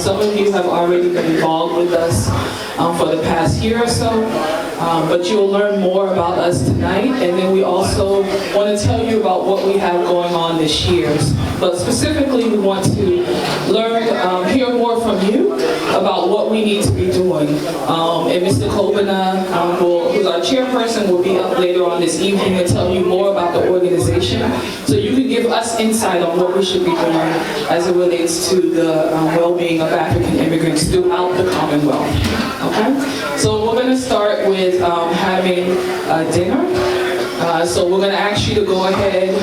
Some of you have already been involved with us for the past year or so, but you'll learn more about us tonight, and then we also want to tell you about what we have going on this year. But specifically, we want to learn, hear more from you about what we need to be doing. And Mr. Kobana, who's our chairperson, will be up later on this evening and tell you more about the organization, so you can give us insight on what we should be doing as it relates to the well-being of African immigrants throughout the Commonwealth. Okay? So we're going to start with having dinner. So we're going to ask you to go ahead,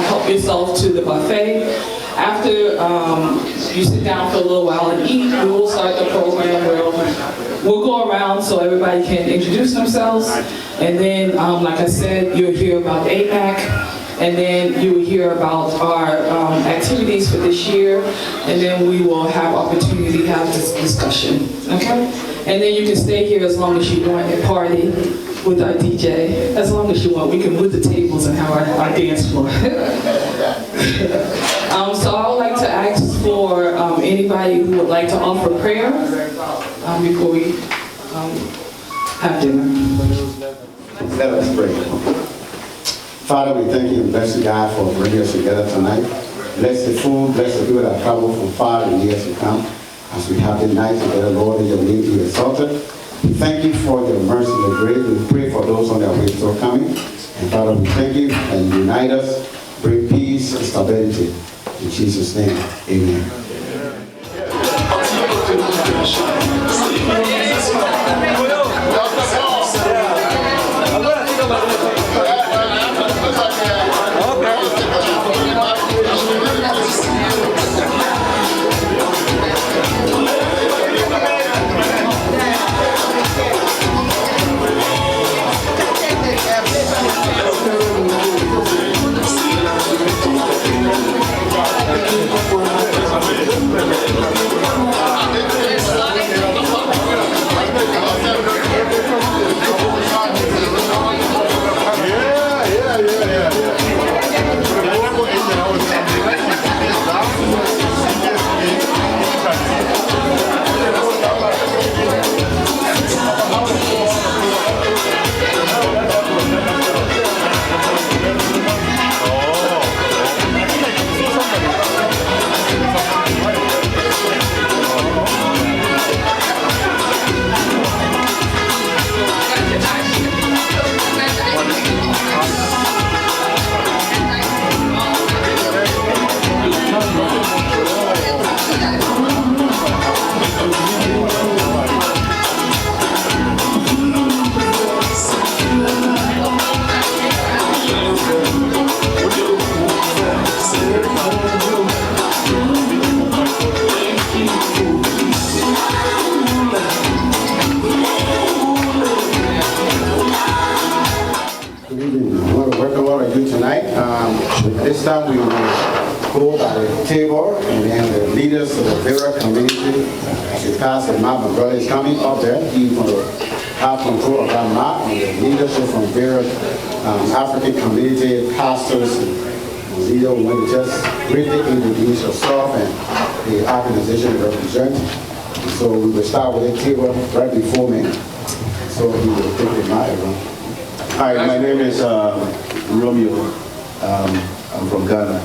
help yourself to the buffet. After you sit down for a little while and eat, we will start the program where we'll go around so everybody can introduce themselves. And then, like I said, you'll hear about AMAC, and then you will hear about our activities for this year, and then we will have opportunity to have this discussion, okay? And then you can stay here as long as you want and party with our DJ, as long as you want. We can move the tables and have our dance floor. So I would like to ask for anybody who would like to offer prayer before we have dinner. Let us pray. Father, we thank you and bless you, God, for bringing us together tonight. Bless the food, bless the people that travel from far and years to come. As we have the night together, Lord, in your name be exalted. We thank you for your mercy and your grace. We pray for those on their way still coming. And Father, we thank you and unite us, bring peace and stability. In Jesus' name, amen. This time we will go by the table, and then the leaders of the Vera community, as the pastor Mark, my brother, is coming up there. He's going to have control of that map, and the leadership from Vera African community, pastors, and leaders will just briefly introduce yourself and the organization you represent. And so we will start with the table right before me. So he will take the mic. Hi, my name is Romeo. I'm from Ghana.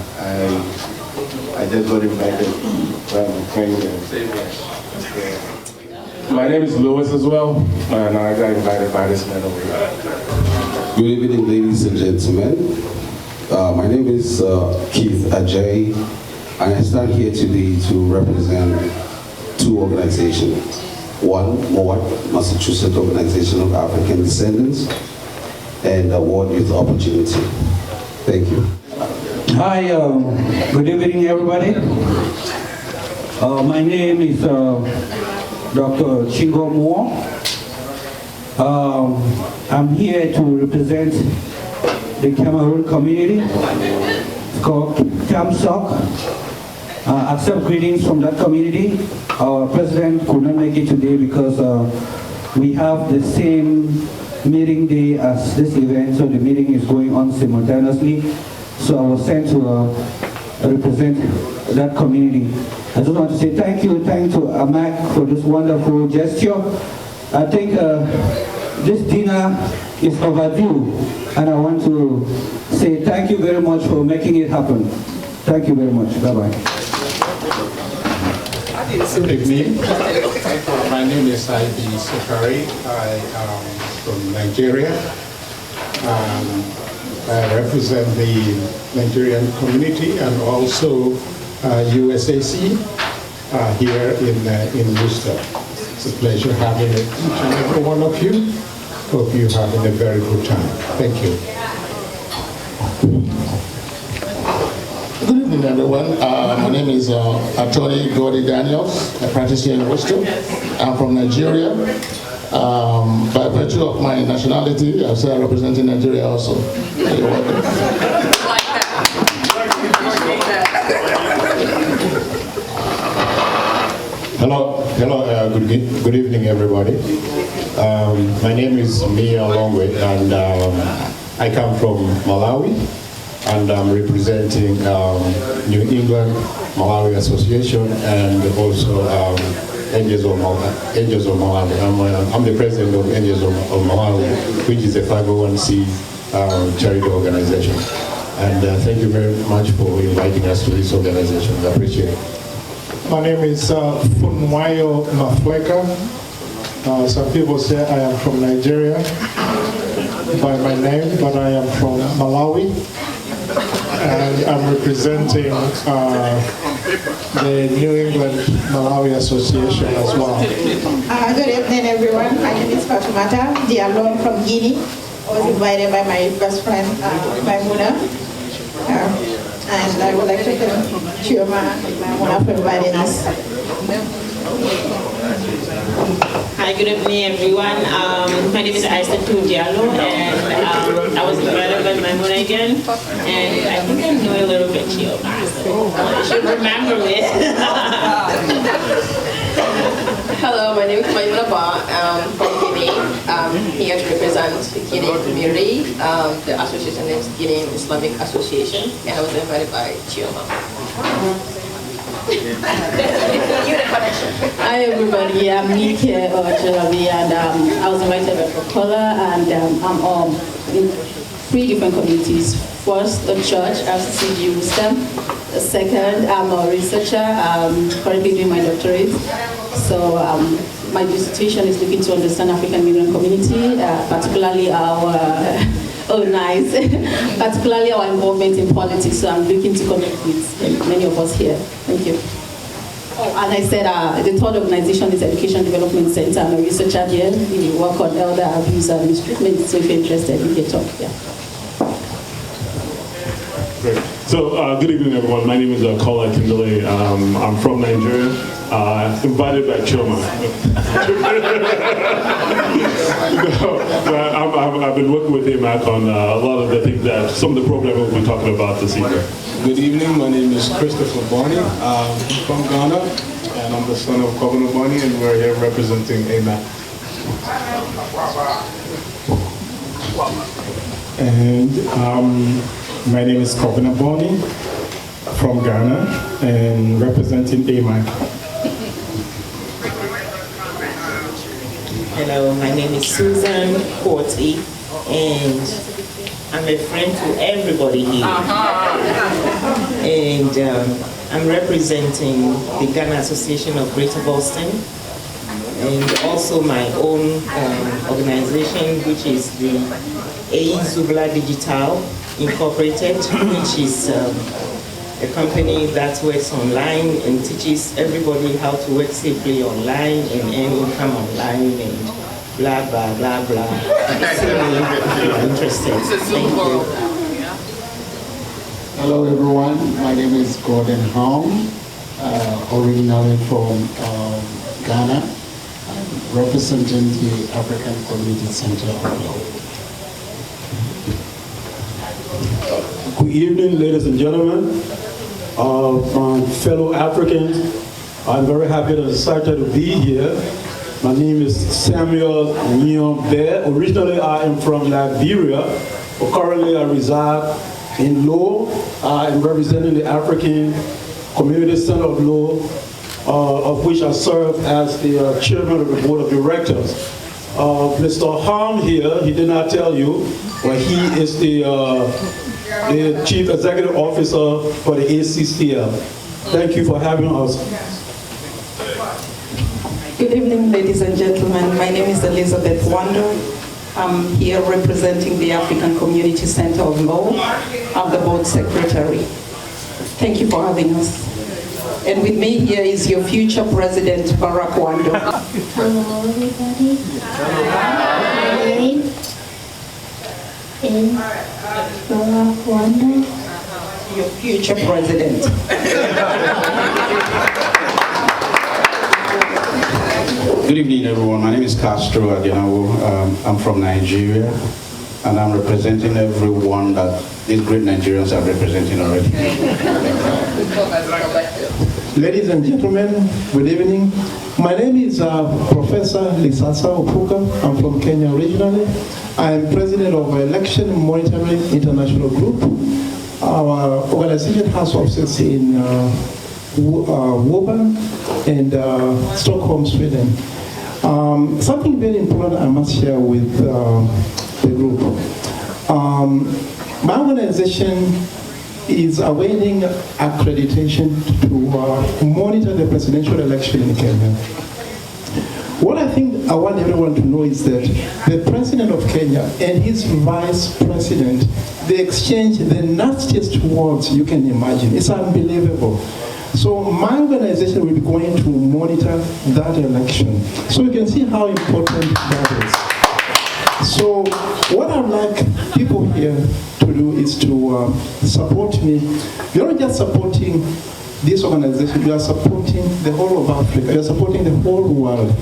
I just got invited by my friend here. My name is Louis as well, and I got invited by this man over here. Good evening, ladies and gentlemen. My name is Keith Ajay, and I stand here today to represent two organizations. One, MOAT, Massachusetts Organization of African Descendants, and World Youth Opportunity. Thank you. Hi, good evening, everybody. My name is Dr. Chingo Moore. I'm here to represent the Cameroon community. It's called CAMSOC. Accept greetings from that community. Our president could not make it today because we have the same meeting day as this event, so the meeting is going on simultaneously. So I was sent to represent that community. I just want to say thank you to AMAC for this wonderful gesture. I think this dinner is overdue, and I want to say thank you very much for making it happen. Thank you very much. Bye-bye. Good evening. My name is Ivy Sokari. I am from Nigeria. I represent the Nigerian community and also USAC here in Worcester. It's a pleasure having each and every one of you. Hope you're having a very good time. Thank you. Good evening, everyone. My name is Attorney Gordy Daniels. I practice here in Worcester. I'm from Nigeria. By virtue of my nationality, I say I represent Nigeria also. You're welcome. Hello, good evening, everybody. My name is Mia Longwe, and I come from Malawi, and I'm representing New England Malawi Association and also Angels of Malawi. I'm the president of Angels of Malawi, which is a 501c charity organization. And thank you very much for inviting us to this organization. I appreciate it. My name is Funwayo Mafleka. Some people say I am from Nigeria by my name, but I am from Malawi. And I'm representing the New England Malawi Association as well. Good evening, everyone. My name is Fatumata Diallo from Guinea. I was invited by my best friend, Maimuna. And I would like to thank Chioma and Maimuna for inviting us. Hi, good evening, everyone. My name is Aisha Diallo, and I was invited by Maimuna again. And I think I know a little bit Chioma, so I should remember it. Hello, my name is Maimuna Ba. I'm from Guinea. I'm here to represent the Guinea community. The association is Guinea Islamic Association, and I was invited by Chioma. Hi everybody, I'm Nike Jalabi, and I was invited by Coca-Cola, and I'm in 3 different communities. First, the church, FCCG Wisdom. The second, I'm a researcher, currently doing my doctorate. So my dissertation is looking to understand African migrant community, particularly our particularly our involvement in politics. So I'm looking to connect with many of us here. Thank you. Oh, and I said the third organization is Education Development Center. I'm a researcher here. We work on elder abuse and mistreatment. So if you're interested, you can talk. Yeah. Great. So good evening, everyone. My name is Kola Kindele. I'm from Nigeria. Invited by Chioma. I've been working with AMAC on a lot of the things that some of the programs we'll be talking about this evening. Good evening. My name is Christopher Bonnie. I'm from Ghana, and I'm the son of Governor Bonnie, and we're here representing AMAC. And my name is Governor Bonnie from Ghana, and representing AMAC. Hello, my name is Susan Corty, and I'm a friend to everybody here. And I'm representing the Ghana Association of Greater Boston, and also my own organization, which is the Zubla Digital Incorporated, which is a company that works online and teaches everybody how to work safely online and earn income online and blah, blah, blah, blah. So if you're interested. Thank you. Hello, everyone. My name is Gordon Hong, originally from Ghana, representing the African Community Center of Law. Good evening, ladies and gentlemen. From fellow Africans, I'm very happy and excited to be here. My name is Samuel Nyombe. Originally, I am from Liberia, but currently I reside in Lowell. I'm representing the African Community Center of Lowell, of which I serve as the chairman of the board of directors. Mr. Hong here, he did not tell you, but he is the chief executive officer for the ACCL. Thank you for having us. Good evening, ladies and gentlemen. My name is Elizabeth Wando. I'm here representing the African Community Center of Lowell. I'm the board secretary. Thank you for having us. And with me here is your future president, Barack Wando. Hello, everybody. My name is Barack Wando. Your future president. Good evening, everyone. My name is Castro Adinawo. I'm from Nigeria, and I'm representing everyone that these great Nigerians are representing already. Ladies and gentlemen, good evening. My name is Professor Lisasa Opuka. I'm from Kenya originally. I am president of Election Monitoring International Group. Our organization has offices in Woburn and Stockholm, Sweden. Something very important I must share with the group. My organization is awaiting accreditation to monitor the presidential election in Kenya. What I think I want everyone to know is that the president of Kenya and his vice president, they exchange the nastiest words you can imagine. It's unbelievable. So my organization will be going to monitor that election. So you can see how important that is. So what I'd like people here to do is to support me. You're not just supporting this organization, you are supporting the whole of Africa, you are supporting the whole world.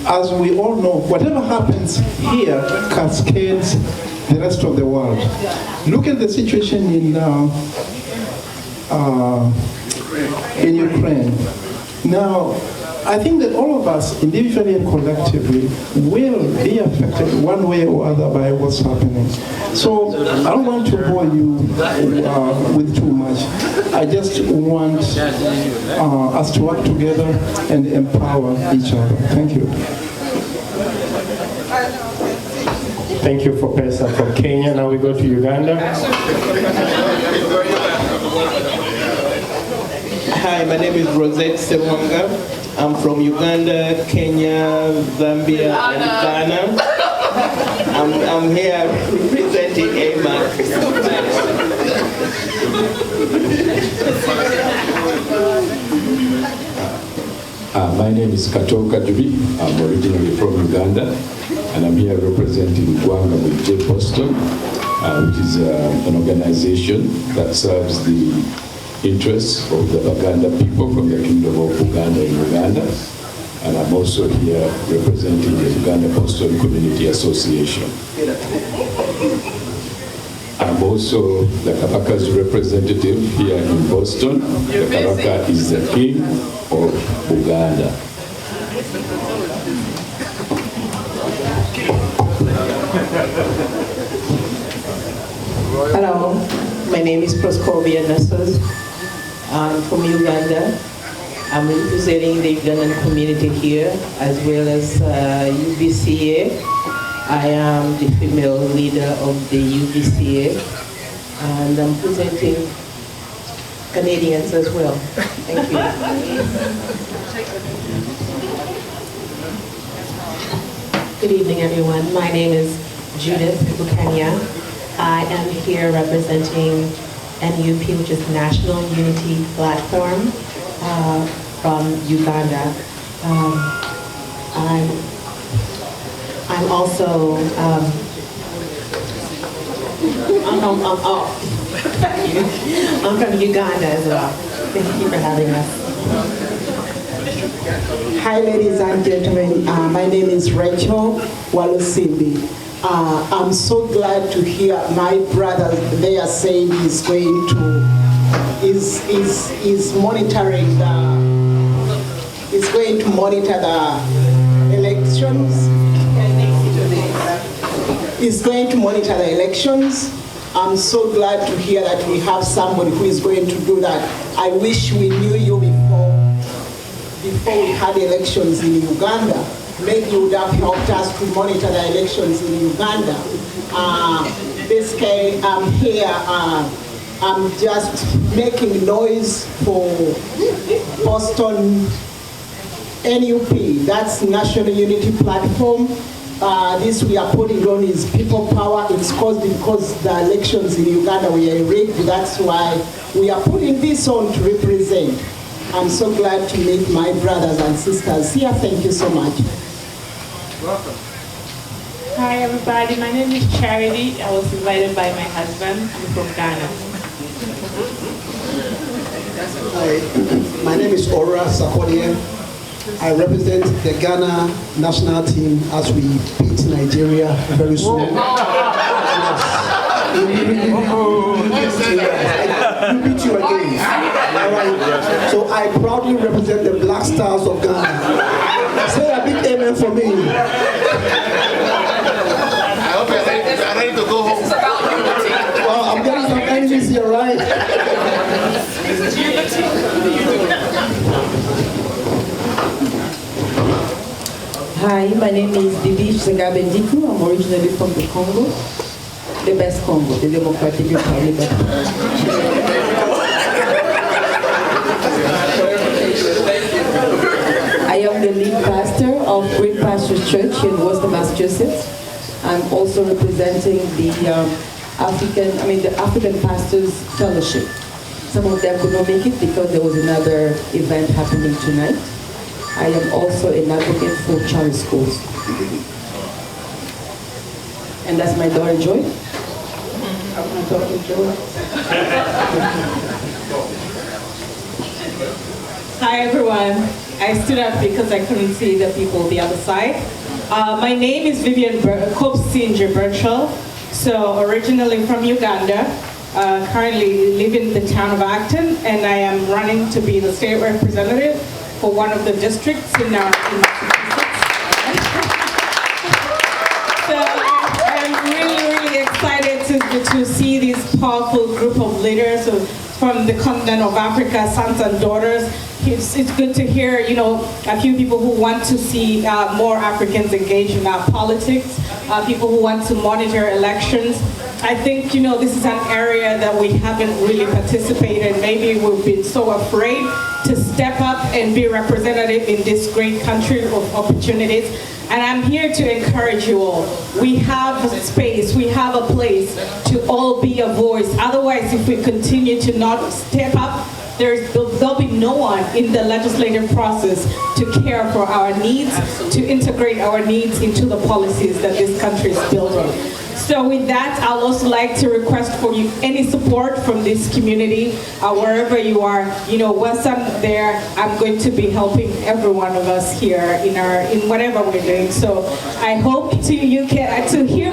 As we all know, whatever happens here cascades the rest of the world. Look at the situation in Ukraine. Now, I think that all of us, individually and collectively, will be affected one way or other by what's happening. So I don't want to bore you with too much. I just want us to work together and empower each other. Thank you. Thank you, Professor, from Kenya. Now we go to Uganda. Hi, my name is Rosette Sewanga. I'm from Uganda, Kenya, Zambia, and Ghana. I'm here representing AMAC. My name is Katoka Jubi. I'm originally from Uganda, and I'm here representing Gwanga with J. Boston, which is an organization that serves the interests of the Baganda people from the Kingdom of Uganda in Uganda. And I'm also here representing the Uganda Boston Community Association. I'm also the Kabaka's representative here in Boston. The Kabaka is the king of Uganda. Hello, my name is Proscovia Nassas. I'm from Uganda. I'm representing the Ugandan community here as well as UBCA. I am the female leader of the UBCA and I'm presenting Canadians as well. Thank you. Good evening, everyone. My name is Judith Bukanya. I am here representing NUP, which is National Unity Platform from Uganda. I'm also I'm from Uganda as well. Thank you for having us. Hi, ladies and gentlemen. My name is Rachel Walusimbi. I'm so glad to hear my brother there saying he's going to, is monitoring is going to monitor the elections. Is going to monitor the elections. I'm so glad to hear that we have somebody who is going to do that. I wish we knew you before we had elections in Uganda. Maybe you would have helped us to monitor the elections in Uganda. Basically, I'm here, I'm just making noise for Boston NUP, that's National Unity Platform. This we are putting on is people power. It's caused because the elections in Uganda were rigged. That's why we are putting this on to represent. I'm so glad to meet my brothers and sisters here. Thank you so much. Welcome. Hi everybody, my name is Charity. I was invited by my husband. I'm from Ghana. Hi, my name is Ora Sakodie. I represent the Ghana national team as we beat Nigeria very soon. We beat you again. All right. So I proudly represent the Black Stars of Ghana. Say a big amen for me. I hope you're ready to go home. Well, I'm getting some enemies here, right? Hi, my name is Didish Sengabendiku. I'm originally from the Congo, the best Congo, the Democratic Republic of Congo. I am the lead pastor of Great Pastures Church in Worcester, Massachusetts. I'm also representing the African Pastors Fellowship. Some of them could not make it because there was another event happening tonight. I am also an advocate for charter schools. And that's my daughter, Joy. My daughter, Joy. Hi everyone. I stood up because I couldn't see the people on the other side. My name is Vivian Kopsinje Birchall. So originally from Uganda, currently live in the town of Acton, and I am running to be the state representative for one of the districts in Massachusetts. So I'm really excited to see this powerful group of leaders from the continent of Africa, sons and daughters. It's good to hear, a few people who want to see more Africans engaged in our politics, people who want to monitor elections. I think, this is an area that we haven't really participated. Maybe we've been so afraid to step up and be representative in this great country of opportunities. And I'm here to encourage you all. We have a space, we have a place to all be a voice. Otherwise, if we continue to not step up, there'll be no one in the legislative process to care for our needs, to integrate our needs into the policies that this country is built on. So with that, I'd also like to request for you any support from this community, wherever you are. Once I'm there, I'm going to be helping every one of us here in whatever we're doing. So I hope to hear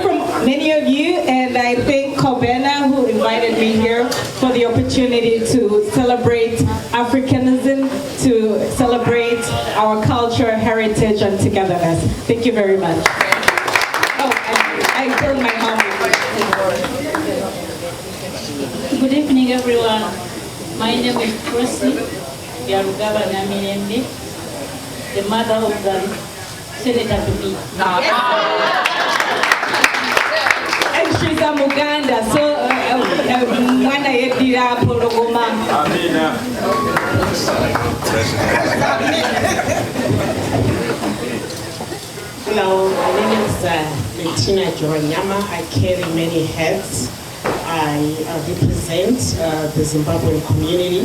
from many of you, and I thank Kobena who invited me here for the opportunity to celebrate Africanism, to celebrate our culture, heritage, and togetherness. Thank you very much. I told my mom. Good evening, everyone. My name is Tracy Yarugaba Naminembe, the mother of the Senator to be. And she's a Muganda, so Mwana Yedira Pologoma. Hello, my name is Bettina Joranyama. I carry many hats. I represent the Zimbabwean community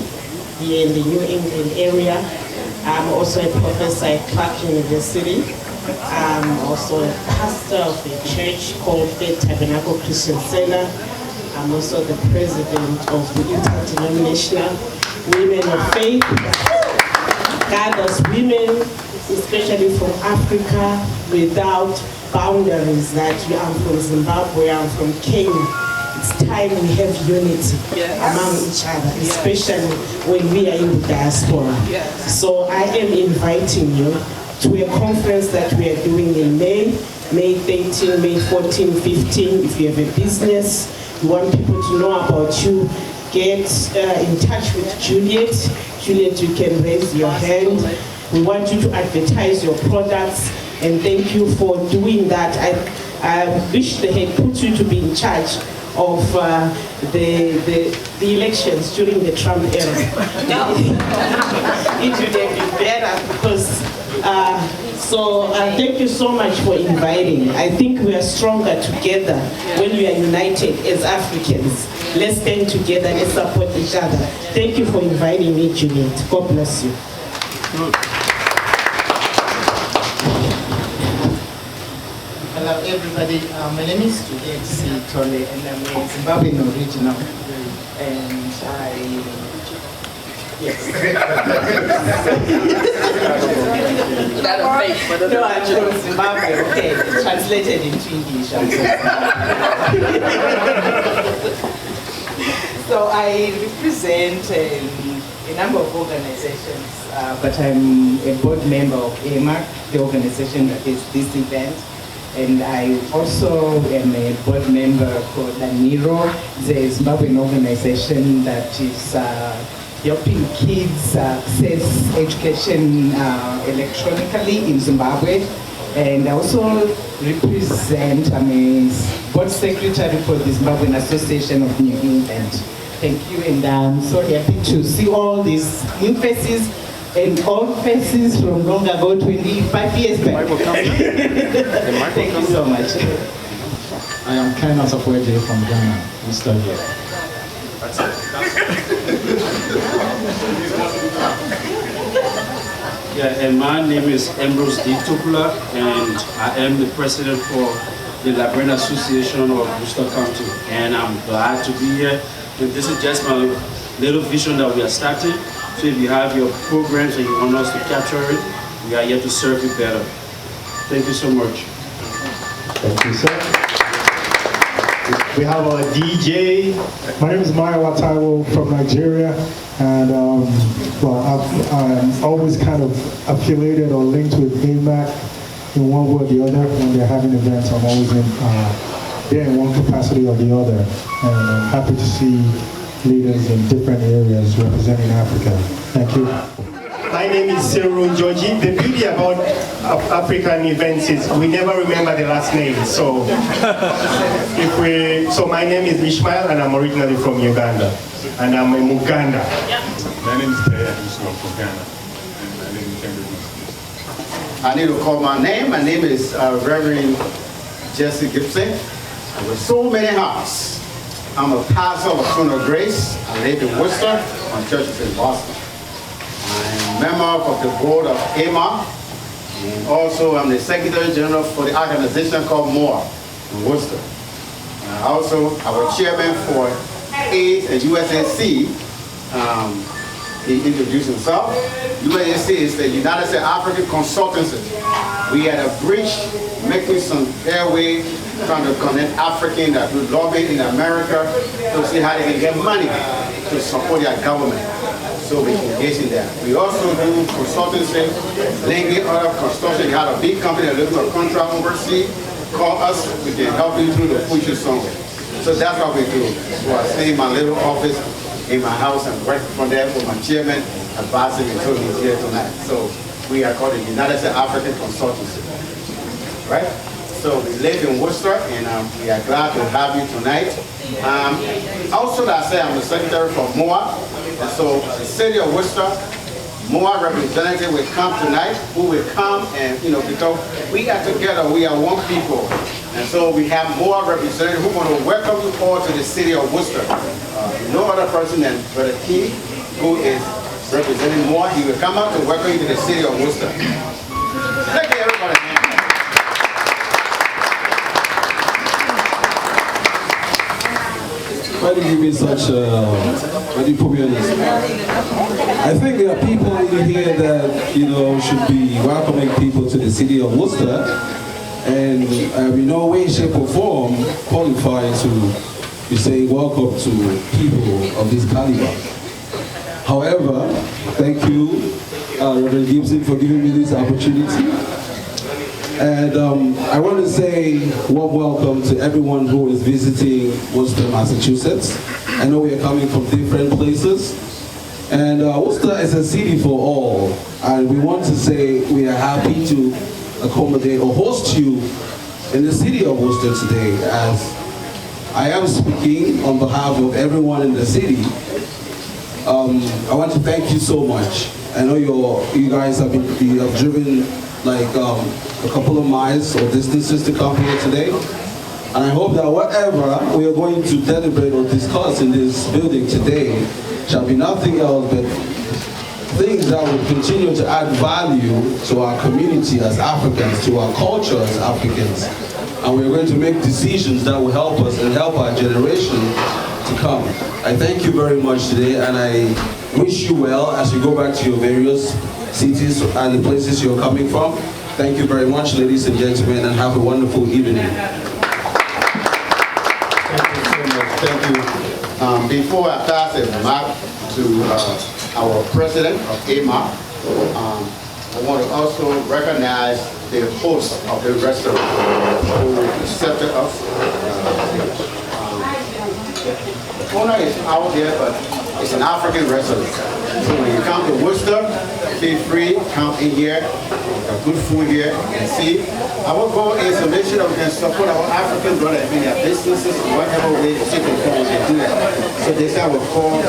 here in the New England area. I'm also a professor at Clark University. I'm also a pastor of a church called Faith Tabernacle Christian Center. I'm also the president of the Interdenominational Women of Faith. Gathers women, especially from Africa, without boundaries, that I'm from Zimbabwe, I'm from Kenya. It's time we have unity among each other, especially when we are in the diaspora. So I am inviting you to a conference that we are doing in May 13, May 14, 15. If you have a business, We want people to know about you. Get in touch with Juliet. Juliet, you can raise your hand. We want you to advertise your products, and thank you for doing that. I wish they had put you to be in charge of the elections during the Trump era. It would have been better because, thank you so much for inviting. I think we are stronger together when we are united as Africans. Let's stand together, let's support each other. Thank you for inviting me, Juliet. God bless you. Hello everybody, my name is Juliet C. Tole and I'm a Zimbabwean original, and no, I'm from Zimbabwe, okay, translated into English. So I represent a number of organizations, but I'm a board member of AMAC, the organization that is this event. And I also am a board member for Daniro, the Zimbabwean organization that is helping kids access education electronically in Zimbabwe. And I also represent, I'm a board secretary for the Zimbabwean Association of New England. Thank you, and I'm so happy to see all these new faces and old faces from long ago, 25 years back. Thank you so much. I am Ken Asafweje from Ghana. We start here. Yeah, and my name is Ambrose D. Tupula, and I am the president for the Liberian Association of Worcester County. And I'm glad to be here. And this is just my little vision that we are starting. So if you have your programs and you want us to capture it, we are here to serve you better. Thank you so much. Thank you, sir. We have a DJ. My name is Mayowa Taiwo from Nigeria, and I'm always kind of affiliated or linked with AMAC in one way or the other. When they're having events, I'm always there in one capacity or the other, and I'm happy to see leaders in different areas representing Africa. Thank you. My name is Cyril Georgie. The beauty about African events is we never remember the last name. So, my name is Ishmael, and I'm originally from Uganda, and I'm a Muganda. My name is Ted. I'm from Ghana, and I live in Cambridge. I need to call my name. My name is Reverend Jesse Gibson. I with so many hearts. I'm a pastor of Throne of Grace. I live in Worcester. My church is in Boston. I'm a member of the board of AMA, and also I'm the Secretary General for the organization called MOA in Worcester. Also, our chairman for AIDS and USAC, he introduced himself. USAC is the United States African Consultancy. We had a bridge making some airway trying to connect Africans that do lobby in America to see how they can get money to support their government. So we engage in that. We also do consultancy, linking other consultants. You have a big company that looks for a contract overseas, call us, we can help you through the push somewhere. So that's what we do. So I stay in my little office in my house and work from there for my chairman, advising me until he's here tonight. So we are called the United States African Consultancy, right? So we live in Worcester, and we are glad to have you tonight. Also, that I say I'm the secretary for MOA, and so the city of Worcester, MOA representative will come tonight, who will come and, because we are together, we are one people. And so we have MOA representative who want to welcome you all to the city of Worcester. No other person than Brother Key, who is representing MOA. He will come out to welcome you to the city of Worcester. Thank you, everybody. Why do you give me such, why do you put me on this? I think there are people in here that, should be welcoming people to the city of Worcester, and in no way, shape or form qualified to be saying welcome to people of this caliber. However, thank you, Reverend Gibson, for giving me this opportunity. And I want to say warm welcome to everyone who is visiting Worcester, Massachusetts. I know we are coming from different places. And Worcester is a city for all. And we want to say we are happy to accommodate or host you in the city of Worcester today, as I am speaking on behalf of everyone in the city. I want to thank you so much. I know you guys have driven like a couple of miles or distances to come here today. And I hope that whatever we are going to deliberate or discuss in this building today shall be nothing else but things that will continue to add value to our community as Africans, to our culture as Africans. And we're going to make decisions that will help us and help our generation to come. I thank you very much today, and I wish you well as you go back to your various cities and the places you're coming from. Thank you very much, ladies and gentlemen, and have a wonderful evening. Thank you so much. Thank you. Before I pass the mic to our president of AMAC, I want to also recognize the host of the restaurant who accepted us. The owner is out there, but it's an African restaurant. So when you come to Worcester, feel free, come in here. Got good food here, and see. Our goal is to make sure that we can support our African brothers in their businesses in whatever way they can do that. So this I will call.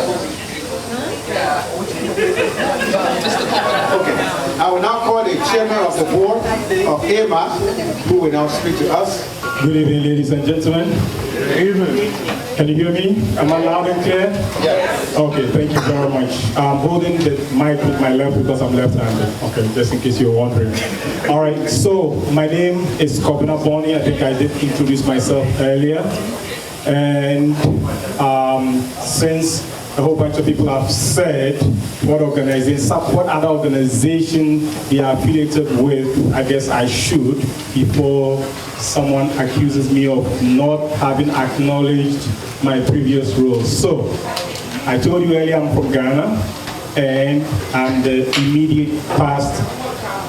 Okay, I will now call the chairman of the board of AMAC, who will now speak to us. Good evening, ladies and gentlemen. Good evening. Can you hear me? Am I loud and clear? Yes. Okay, thank you very much. I'm holding the mic with my left because I'm left-handed. Okay, just in case you're wondering. All right, so my name is Kobina Bonnie. I think I did introduce myself earlier. And since a whole bunch of people have said what other organization they are affiliated with, I guess I should, before someone accuses me of not having acknowledged my previous roles. So, I told you earlier I'm from Ghana, and I'm the immediate past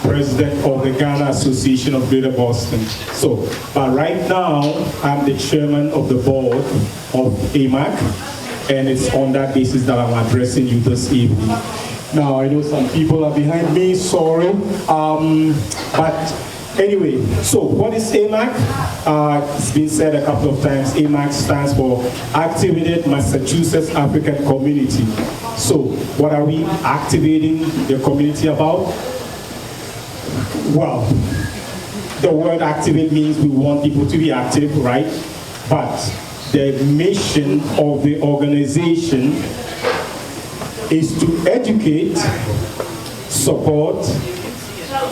president of the Ghana Association of Greater Boston. So, but right now, I'm the chairman of the board of AMAC, and it's on that basis that I'm addressing you this evening. Now, I know some people are behind me, sorry, but anyway, so what is AMAC? It's been said a couple of times. AMAC stands for Activated Massachusetts African Community. So what are we activating the community about? Well, the word activate means we want people to be active, right? But the mission of the organization is to educate, support,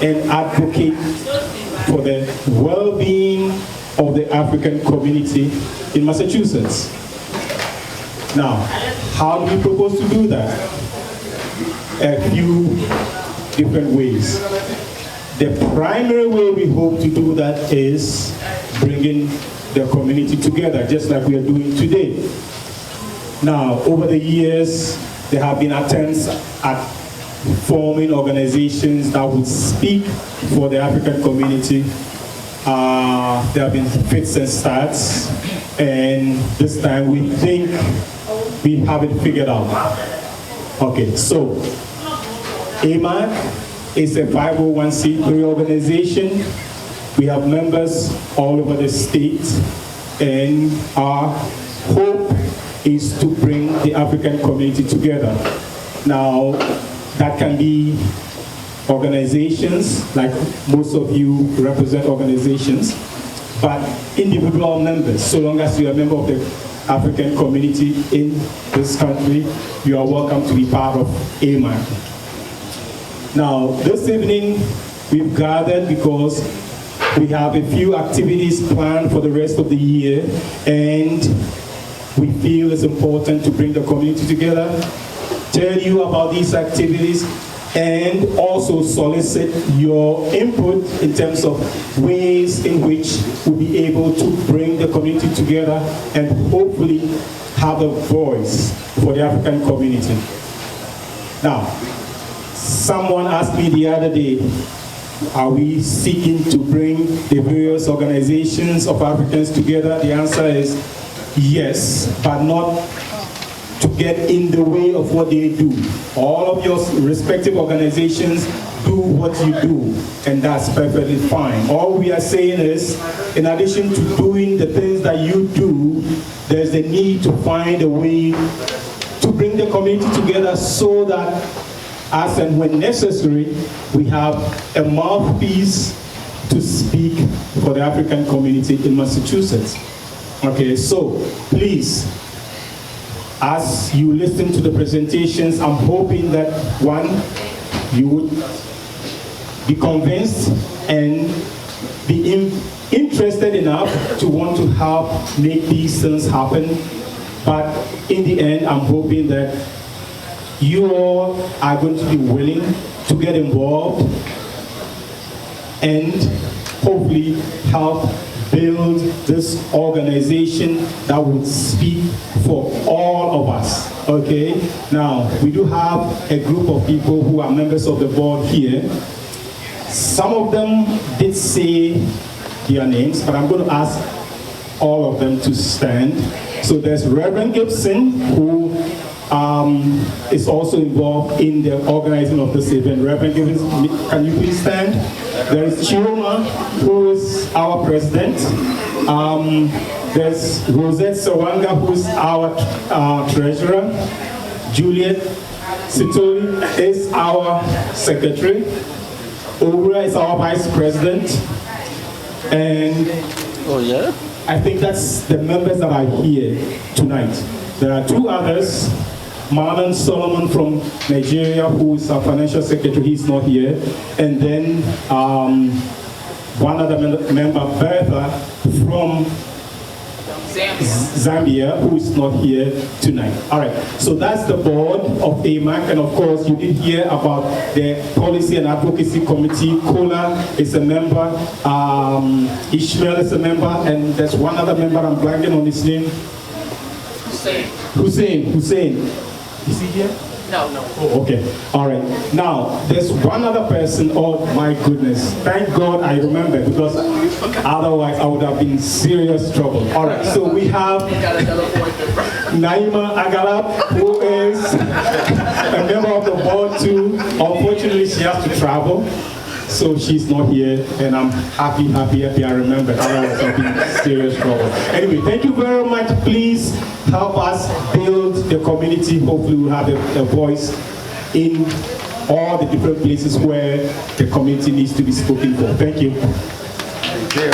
and advocate for the well-being of the African community in Massachusetts. Now, how do we propose to do that? A few different ways. The primary way we hope to do that is bringing the community together, just like we are doing today. Now, over the years, there have been attempts at forming organizations that would speak for the African community. There have been fits and starts, and this time we think we have it figured out. Okay, so AMAC is a 501c3 organization. We have members all over the state, and our hope is to bring the African community together. Now, that can be organizations, like most of you represent organizations, but individual members. So long as you're a member of the African community in this country, you are welcome to be part of AMAC. Now, this evening, we've gathered because we have a few activities planned for the rest of the year, and we feel it's important to bring the community together, tell you about these activities, and also solicit your input in terms of ways in which we'll be able to bring the community together and hopefully have a voice for the African community. Now, someone asked me the other day, Are we seeking to bring the various organizations of Africans together? The answer is yes, but not to get in the way of what they do. All of your respective organizations do what you do, and that's perfectly fine. All we are saying is, in addition to doing the things that you do, there's the need to find a way to bring the community together so that as and when necessary, we have a mouthpiece to speak for the African community in Massachusetts. Okay, so please, as you listen to the presentations, I'm hoping that one, you would be convinced and be interested enough to want to help make these things happen. But in the end, I'm hoping that you all are going to be willing to get involved and hopefully help build this organization that would speak for all of us, okay? Now, we do have a group of people who are members of the board here. Some of them did say their names, but I'm going to ask all of them to stand. So there's Reverend Gibson, who is also involved in the organizing of this event. Reverend Gibson, can you please stand? There is Chioma, who is our president. There's Rosette Sawanga, who is our treasurer. Juliet Sitori is our secretary. Owura is our vice president. And I think that's the members that are here tonight. There are two others. Marlon Solomon from Nigeria, who is our financial secretary, he's not here. And then one other member, Bertha, from Zambia, who is not here tonight. All right, so that's the board of AMAC, and of course you did hear about the Policy and Advocacy Committee. Kola is a member, Ishmael is a member, and there's one other member, I'm blanking on his name. Hussein. Is he here? No. Oh, okay. All right. Now, there's one other person. Oh, my goodness. Thank God I remember, because otherwise I would have been in serious trouble. All right. So we have Naima Agalab, who is a member of the board too. Unfortunately, she has to travel, so she's not here, and I'm happy I remembered. Otherwise I'll be in serious trouble. Anyway, thank you very much. Please help us build the community. Hopefully we'll have a voice in all the different places where the community needs to be spoken for. Thank you. Thank you.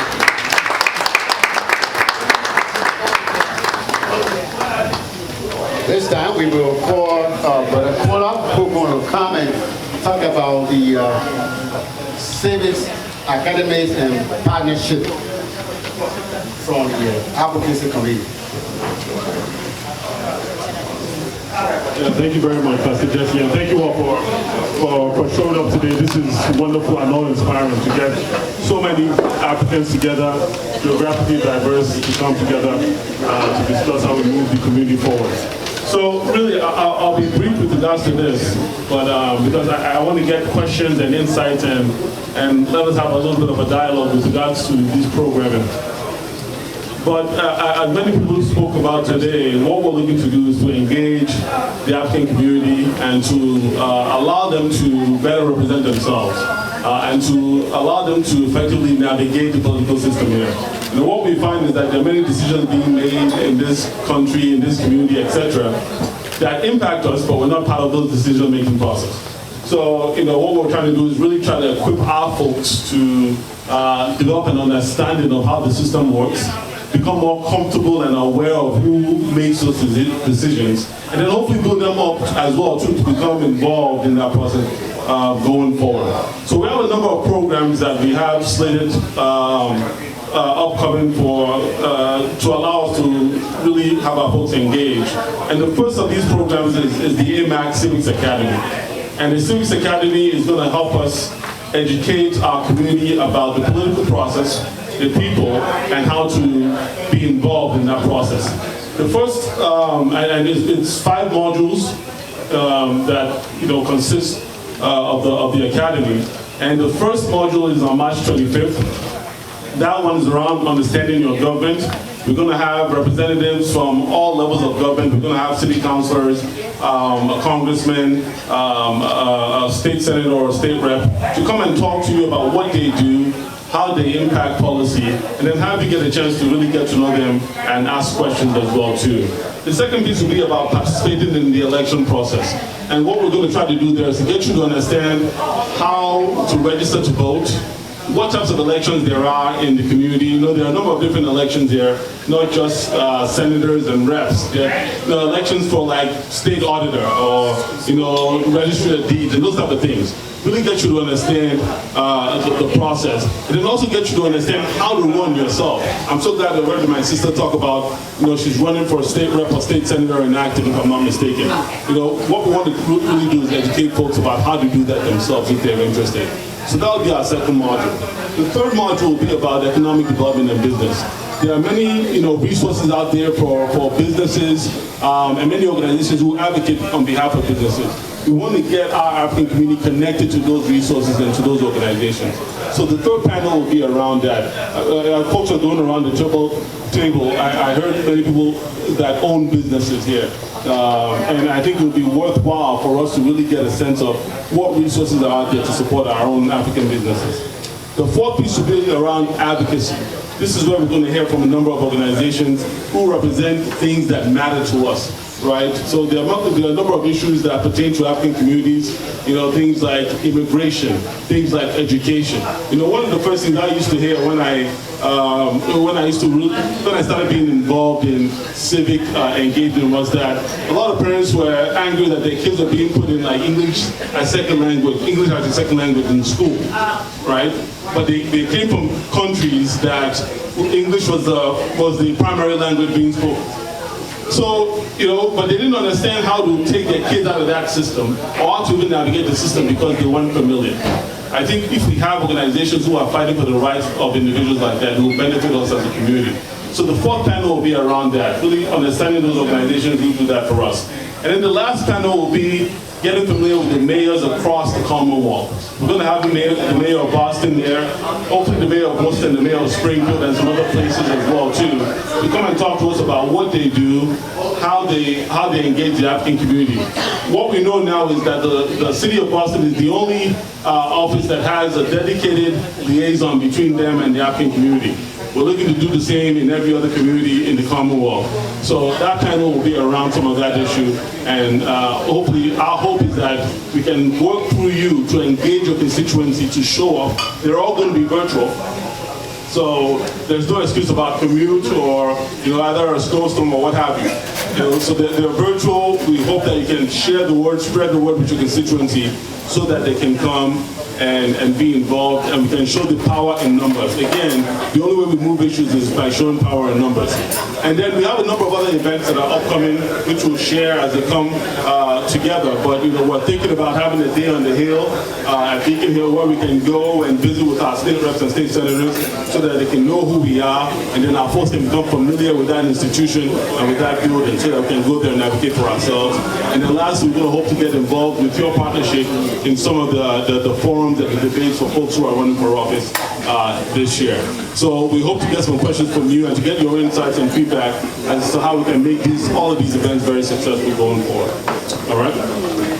This time we will call Brother Kola, who's going to come and talk about the civics, academies, and partnership from the advocacy committee. Yeah, thank you very much, Pastor Jesse, and thank you all for showing up today. This is wonderful and all-inspiring to get so many Africans together, geographically diverse, to come together to discuss how we move the community forward. So really, I'll be brief with regards to this, but because I want to get questions and insights and let us have a little bit of a dialogue with regards to this programming. But as many people spoke about today, what we're looking to do is to engage the African community and to allow them to better represent themselves and to allow them to effectively navigate the political system here. And what we find is that there are many decisions being made in this country, in this community, etc., that impact us, but we're not part of those decision-making process. So, what we're trying to do is really try to equip our folks to develop an understanding of how the system works, become more comfortable and aware of who makes those decisions, and then hopefully build them up as well to become involved in that process going forward. So we have a number of programs that we have slated upcoming to allow us to really have our folks engaged. And the first of these programs is the AMAC Civics Academy. And the Civics Academy is going to help us educate our community about the political process, the people, and how to be involved in that process. The first, and it's 5 modules that consist of the academy. And the first module is on March 25th. That one's around understanding your government. We're going to have representatives from all levels of government. We're going to have city councilors, a congressman, a state senator or a state rep to come and talk to you about what they do, how they impact policy, and then have you get a chance to really get to know them and ask questions as well too. The second piece will be about participating in the election process. And what we're going to try to do there is to get you to understand how to register to vote, what types of elections there are in the community. You know, there are a number of different elections here, not just senators and reps. There are elections for like state auditor or, you know, registry of deeds and those type of things. Really get you to understand the process. And then also get you to understand how to run yourself. I'm so glad I heard my sister talk about, you know, she's running for a state rep or state senator in Acton, if I'm not mistaken. You know, what we want to really do is educate folks about how to do that themselves if they're interested. So that will be our second module. The third module will be about economic development and business. There are many, you know, resources out there for businesses and many organizations who advocate on behalf of businesses. We want to get our African community connected to those resources and to those organizations. So the third panel will be around that. Folks are going around the table. I heard many people that own businesses here. And I think it would be worthwhile for us to really get a sense of what resources are out there to support our own African businesses. The fourth piece will be around advocacy. This is where we're going to hear from a number of organizations who represent things that matter to us. Right, so there are a number of issues that pertain to African communities. You know, things like immigration, things like education. You know, one of the first things I used to hear when I started being involved in civic engagement was that a lot of parents were angry that their kids are being put in like English as second language, English as a second language in school, right? But they came from countries that English was the primary language being spoken. So, you know, but they didn't understand how to take their kids out of that system or how to even navigate the system because they weren't familiar. I think if we have organizations who are fighting for the rights of individuals like that, it will benefit us as a community. So the fourth panel will be around that, really understanding those organizations who do that for us. And then the last panel will be getting familiar with the mayors across the Commonwealth. We're going to have the mayor of Boston there, hopefully the mayor of Worcester, the mayor of Springfield, and some other places as well too, to come and talk to us about what they do, how they engage the African community. What we know now is that the city of Boston is the only office that has a dedicated liaison between them and the African community. We're looking to do the same in every other community in the Commonwealth. So that panel will be around some of that issue, and hopefully our hope is that we can work through you to engage your constituency to show up. They're all going to be virtual. So there's no excuse about commute or, you know, either a snowstorm or what have you. You know, so they're virtual. We hope that you can share the word, spread the word with your constituency so that they can come and be involved, and we can show the power in numbers. Again, the only way we move issues is by showing power in numbers. And then we have a number of other events that are upcoming, which we'll share as they come together. But you know, we're thinking about having a day on the Hill, at Beacon Hill, where we can go and visit with our state reps and state senators so that they can know who we are, and then our folks can become familiar with that institution and with that building so that we can go there and advocate for ourselves. And then lastly, we're going to hope to get involved with your partnership in some of the forums and the debates for folks who are running for office this year. So we hope to get some questions from you and to get your insights and feedback as to how we can make all of these events very successful going forward. All right?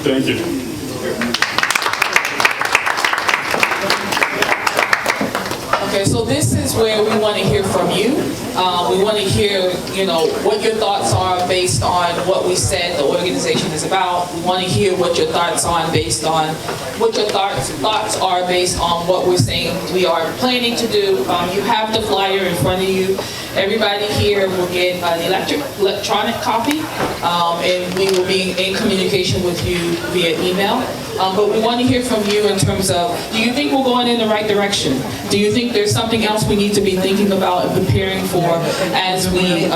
Thank you. Okay, so this is where we want to hear from you. We want to hear, you know, what your thoughts are based on what we said the organization is about. We want to hear what your thoughts are based on what we're saying we are planning to do. You have the flyer in front of you. Everybody here will get an electronic copy, and we will be in communication with you via email. But we want to hear from you in terms of, do you think we're going in the right direction? Do you think there's something else we need to be thinking about and preparing for as we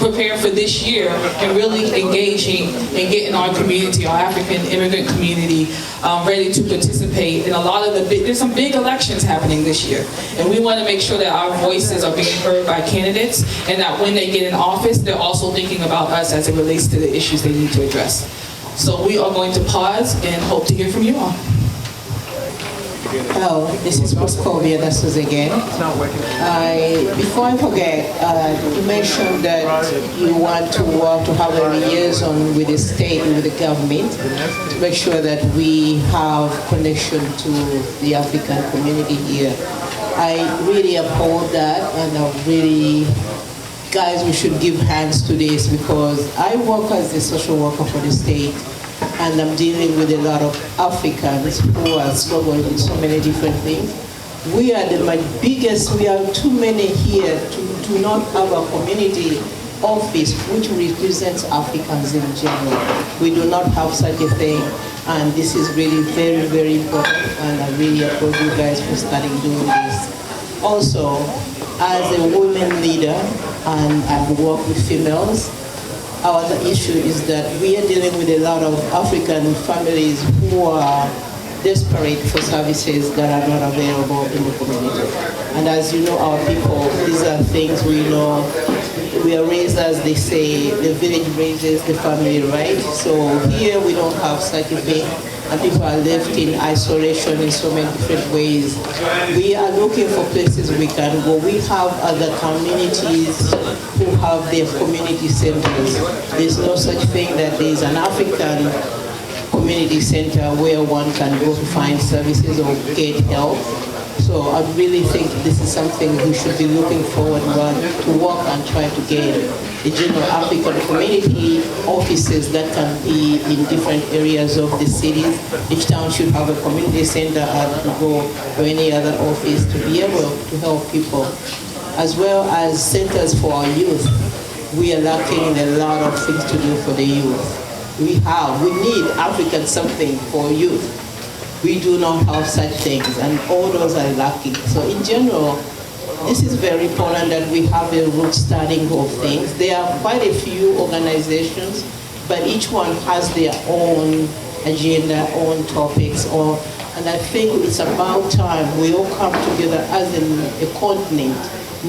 prepare for this year and really engaging and getting our community, our African immigrant community, ready to participate in a lot of there's some big elections happening this year. And we want to make sure that our voices are being heard by candidates and that when they get in office, they're also thinking about us as it relates to the issues they need to address. So we are going to pause and hope to hear from you all. Hello, this is Proscovia Dassos again. Before I forget, you mentioned that you want to work to have a liaison with the state and with the government to make sure that we have connection to the African community here. I really uphold that, and I really, guys, we should give hands to this because I work as a social worker for the state, and I'm dealing with a lot of Africans who are struggling with so many different things. We are we are too many here to do not have a community office which represents Africans in general. We do not have such a thing, and this is really very, very important, and I really applaud you guys for starting doing this. Also, as a women leader, and I work with females, our other issue is that we are dealing with a lot of African families who are desperate for services that are not available in the community. And as you know, our people, these are things we know. We are raised, as they say, the village raises the family, right? So here we don't have such a thing, and people are left in isolation in so many different ways. We are looking for places we can go. We have other communities who have their community centers. There's no such thing that there's an African community center where one can go to find services or get help. So I really think this is something we should be looking forward to work and try to get the general African community offices that can be in different areas of the cities. Each town should have a community center to go or any other office to be able to help people, as well as centers for our youth. We are lacking a lot of things to do for the youth. We need African something for youth. We do not have such things, and all those are lacking. So in general, this is very important that we have a root starting of things. There are quite a few organizations, but each one has their own agenda, own topics, and I think it's about time we all come together as a continent,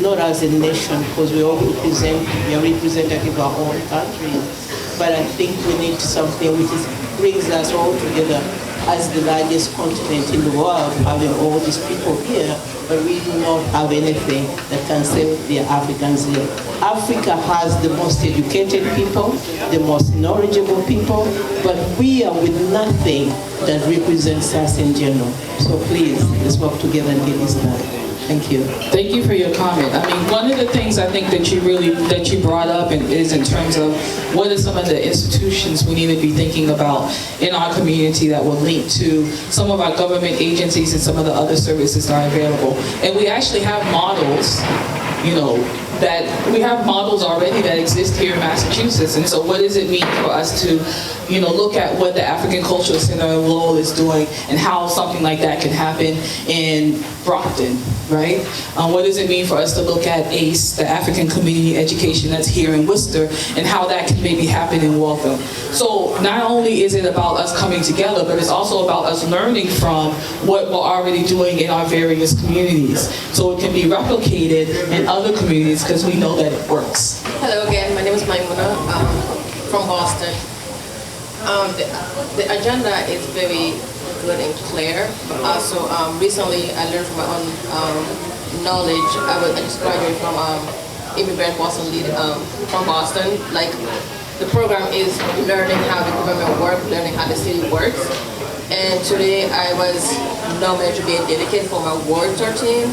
not as a nation, because we are representative of our own countries. But I think we need something which brings us all together as the largest continent in the world, having all these people here, but we do not have anything that can save the Africans here. Africa has the most educated people, the most knowledgeable people, but we are with nothing that represents us in general. So please, let's work together and get this done. Thank you. Thank you for your comment. I mean, one of the things I think that you brought up is in terms of what are some of the institutions we need to be thinking about in our community that will link to some of our government agencies and some of the other services that are available. And we actually have models, that we have models already that exist here in Massachusetts. And so what does it mean for us to, look at what the African Cultural Center of Lowell is doing and how something like that can happen in Brockton, right? What does it mean for us to look at ACE, the African Community Education that's here in Worcester, and how that can maybe happen in Waltham? So not only is it about us coming together, but it's also about us learning from what we're already doing in our various communities, so it can be replicated in other communities because we know that it works. Hello again, my name is Maimuna from Boston. The agenda is very good and clear, but also recently I learned from my own knowledge. I just graduated from immigrant Boston lead from Boston. Like, the program is learning how the government works, learning how the city works. And today I was nominated to be a delegate for my Ward 13.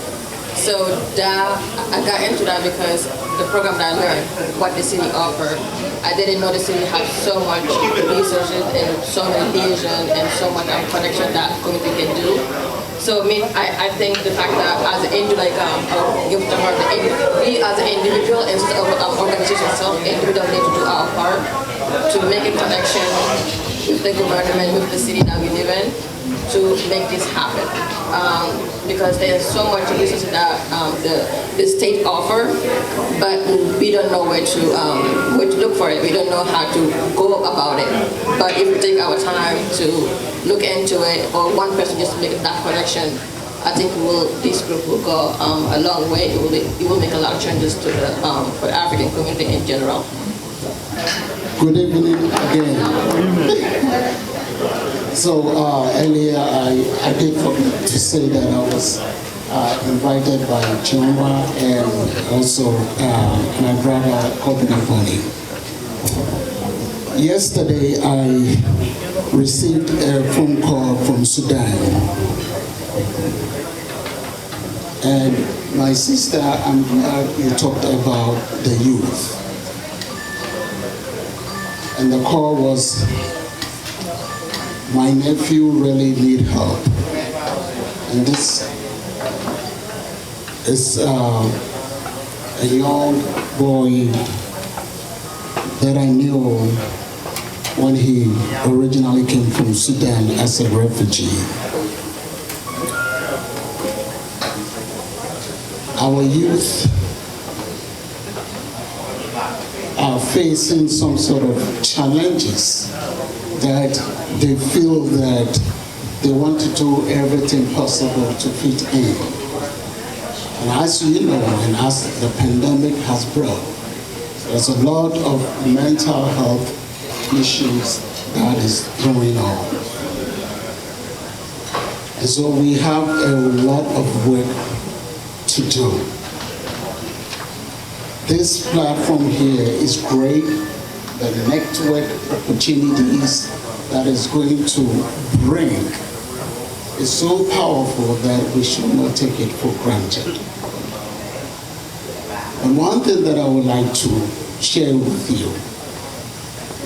So I got into that because the program that I learned, what the city offered. I didn't know the city had so much resources and so many vision and so much connection that community can do. So I think the fact that as an individual, we as an individual and our organization itself, individuals need to do our part to make a connection with the government, with the city that we live in, to make this happen. Because there's so much resources that the state offer, but we don't know where to look for it. We don't know how to go about it. But if we take our time to look into it, or one person just make that connection, I think this group will go a long way. It will make a lot of changes to for the African community in general. Good evening again. So earlier I did forget to say that I was invited by Chioma and also my brother Kobinafoni. Yesterday I received a phone call from Sudan, and my sister, I'm glad you talked about the youth. And the call was, my nephew really need help. And this is a young boy that I knew when he originally came from Sudan as a refugee. Our youth are facing some sort of challenges that they feel that they want to do everything possible to fit in. And as you know, and as the pandemic has brought, there's a lot of mental health issues that is going on. And so we have a lot of work to do. This platform here is great. The network opportunities that is going to bring is so powerful that we should not take it for granted. And one thing that I would like to share with you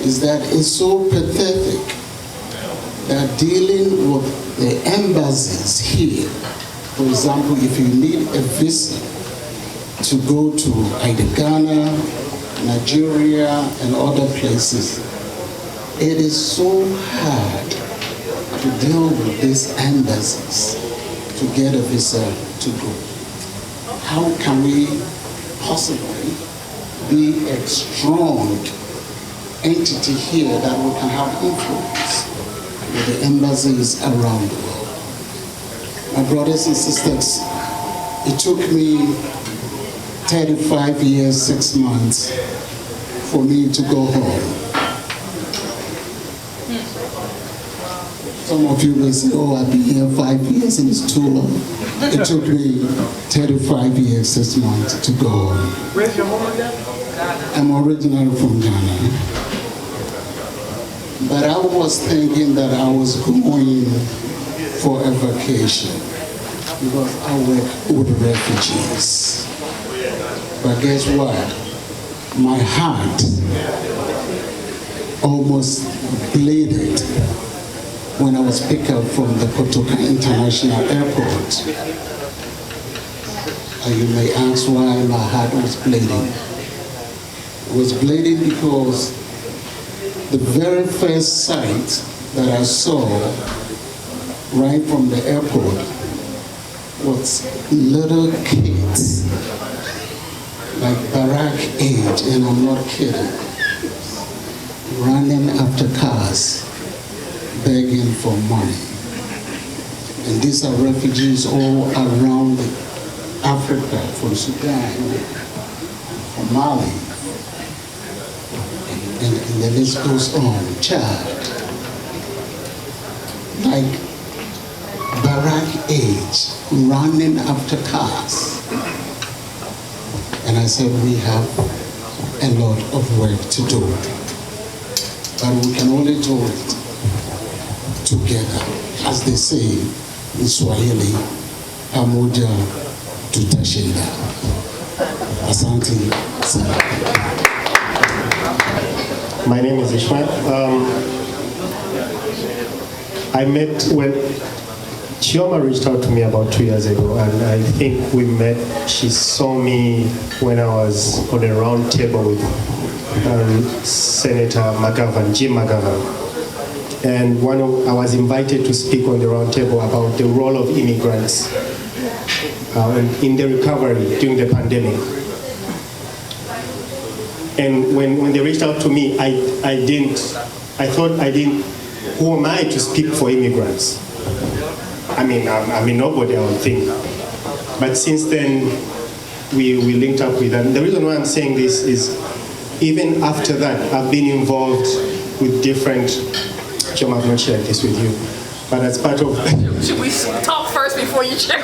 is that it's so pathetic that dealing with the embassies here, for example, if you need a visa to go to either Ghana, Nigeria, and other places, it is so hard to deal with these embassies to get a visa to go. How can we possibly be a strong entity here that we can have influence with the embassies around the world? My brothers and sisters, it took me 35 years, 6 months for me to go home. Some of you may say, oh, I've been here 5 years and it's too long. It took me 35 years, 6 months to go home. Where's your home again? I'm originally from Ghana. But I was thinking that I was going for a vacation because I work with refugees. But guess what? My heart almost bleeded when I was picked up from the Kotoka International Airport. And you may ask why my heart was bleeding. It was bleeding because the very first sight that I saw right from the airport was little kids, like Barack age, and I'm not kidding, running after cars, begging for money. And these are refugees all around Africa, from Sudan, from Mali, and the list goes on, Chad. Like Barack age, running after cars. And I said, we have a lot of work to do. But we can only do it together. As they say in Swahili, pamoja tutashinda. Asante sana. My name is Ishmael. I met when Chioma reached out to me about 2 years ago, and I think we met. She saw me when I was on a round table with Senator McGovern, Jim McGovern. And I was invited to speak on the round table about the role of immigrants in the recovery during the pandemic. And when they reached out to me, who am I to speak for immigrants? I mean, I'm nobody, I would think. But since then, we linked up with them. The reason why I'm saying this is, even after that, I've been involved with different Jim, I've not shared this with you, but as part of... Should we talk first before you share?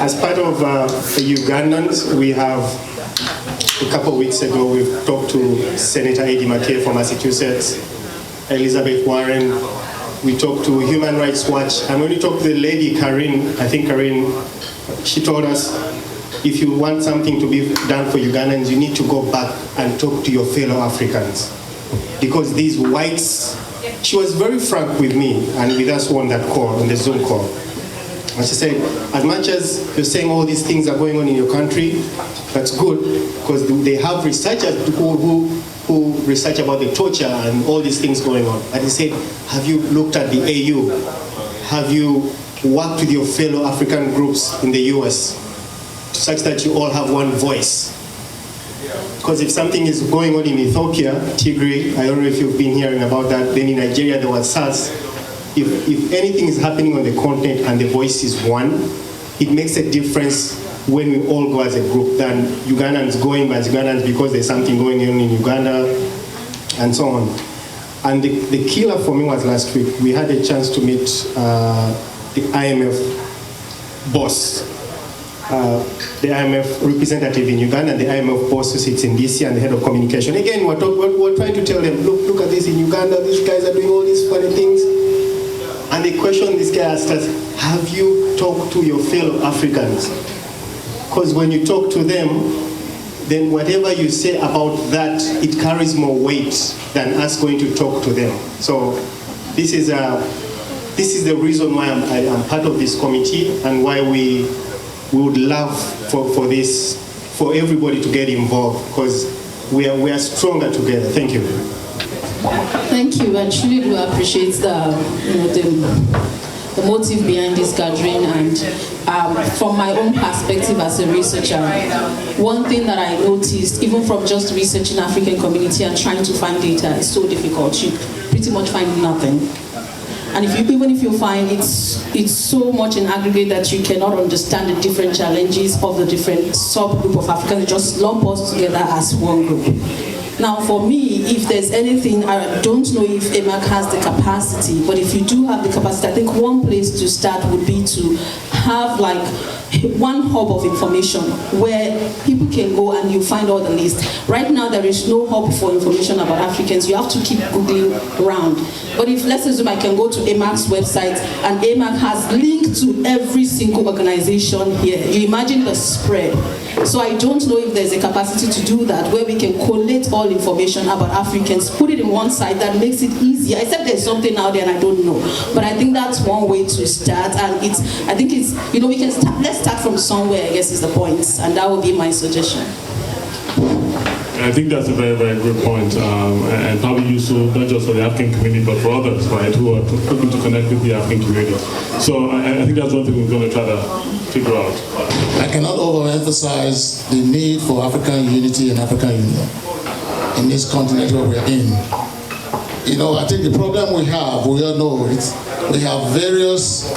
As part of the Ugandans, we have, a couple of weeks ago, we've talked to Senator Eddie McKay from Massachusetts, Elizabeth Warren, we talked to Human Rights Watch, and when we talked to the lady, Karine, I think Karine, she told us, if you want something to be done for Ugandans, you need to go back and talk to your fellow Africans. Because these whites, she was very frank with me and with us on that call, on the Zoom call. And she said, as much as you're saying all these things are going on in your country, that's good, because they have researchers who research about the torture and all these things going on. And he said, have you looked at the AU? Have you worked with your fellow African groups in the US, such that you all have one voice? Because if something is going on in Ethiopia, Tigray, I don't know if you've been hearing about that, then in Nigeria there was SARS. If anything is happening on the continent and the voice is one, it makes a difference when we all go as a group than Ugandans going as Ugandans because there's something going on in Uganda and so on. And the killer for me was last week. We had a chance to meet the IMF boss, the IMF representative in Uganda, and the IMF boss who sits in DC, and the head of communication. Again, we're trying to tell them, look at this in Uganda, these guys are doing all these funny things. And the question this guy asked us, have you talked to your fellow Africans? Because when you talk to them, then whatever you say about that, it carries more weight than us going to talk to them. So this is the reason why I'm part of this committee and why we would love for everybody to get involved, because we are stronger together. Thank you. Thank you. I truly do appreciate the motive behind this gathering, and from my own perspective as a researcher, one thing that I noticed, even from just researching African community and trying to find data, is so difficult. You pretty much find nothing. And even if you find it's so much in aggregate that you cannot understand the different challenges of the different subgroup of Africans, you just lump us together as one group. Now, for me, if there's anything, I don't know if EMAC has the capacity, but if you do have the capacity, I think one place to start would be to have like one hub of information where people can go and you find all the list. Right now, there is no hub for information about Africans. You have to keep Googling around. But if, let's assume I can go to EMAC's website and EMAC has linked to every single organization here, you imagine the spread. So I don't know if there's a capacity to do that, where we can collate all information about Africans, put it in one site that makes it easier, except there's something out there and I don't know. But I think that's one way to start, and I think it's, we can start, let's start from somewhere, I guess is the point, and that would be my suggestion. I think that's a very, very good point, and probably useful not just for the African community, but for others, right, who are looking to connect with the African community. So I think that's one thing we're going to try to figure out. I cannot overemphasize the need for African unity and African union in this continent where we're in. I think the problem we have, we all know it, we have various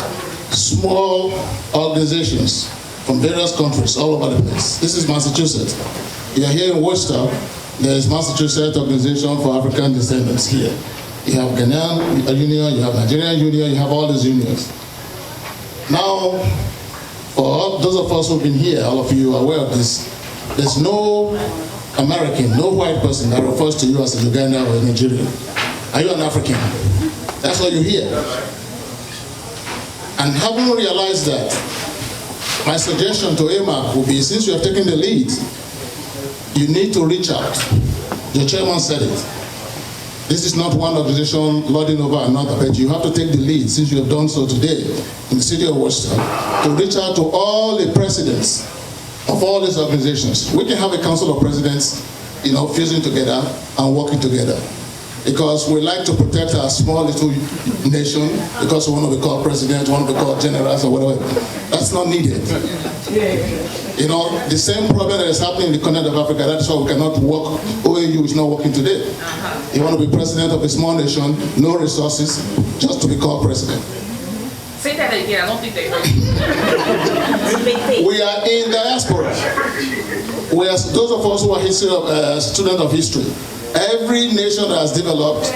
small organizations from various countries all over the place. This is Massachusetts. You are here in Worcester, there is Massachusetts Organization for African Descendants here. You have Ghanaian Union, you have Nigerian Union, you have all these unions. Now, for those of us who've been here, all of you are aware of this, there's no American, no white person that refers to you as a Ugandan or a Nigerian. Are you an African? That's what you hear. And having realized that, my suggestion to EMAC would be, since you have taken the lead, you need to reach out. Your chairman said it. This is not one organization lording over another, but you have to take the lead, since you have done so today in the city of Worcester, to reach out to all the presidents of all these organizations. We can have a council of presidents, fusing together and working together. Because we like to protect our small little nation, because we want to be called president, want to be called generals or whatever. That's not needed. The same problem that is happening in the continent of Africa, that's why we cannot work, OAU is not working today. You want to be president of a small nation, no resources, just to be called president. Say that again, I don't think they heard you. We are in diaspora. We are, those of us who are students of history, every nation that has developed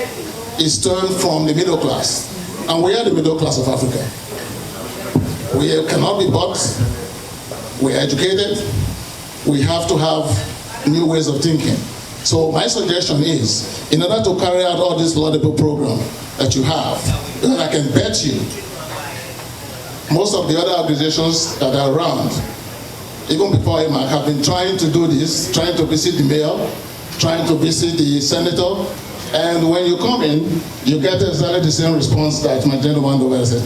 is turned from the middle class. And we are the middle class of Africa. We cannot be bought. We are educated. We have to have new ways of thinking. So my suggestion is, in order to carry out all this laudable program that you have, I can bet you most of the other organizations that are around, even before AMAC, have been trying to do this, trying to visit the mayor, trying to visit the senator, and when you come in, you get exactly the same response that my gentleman over said.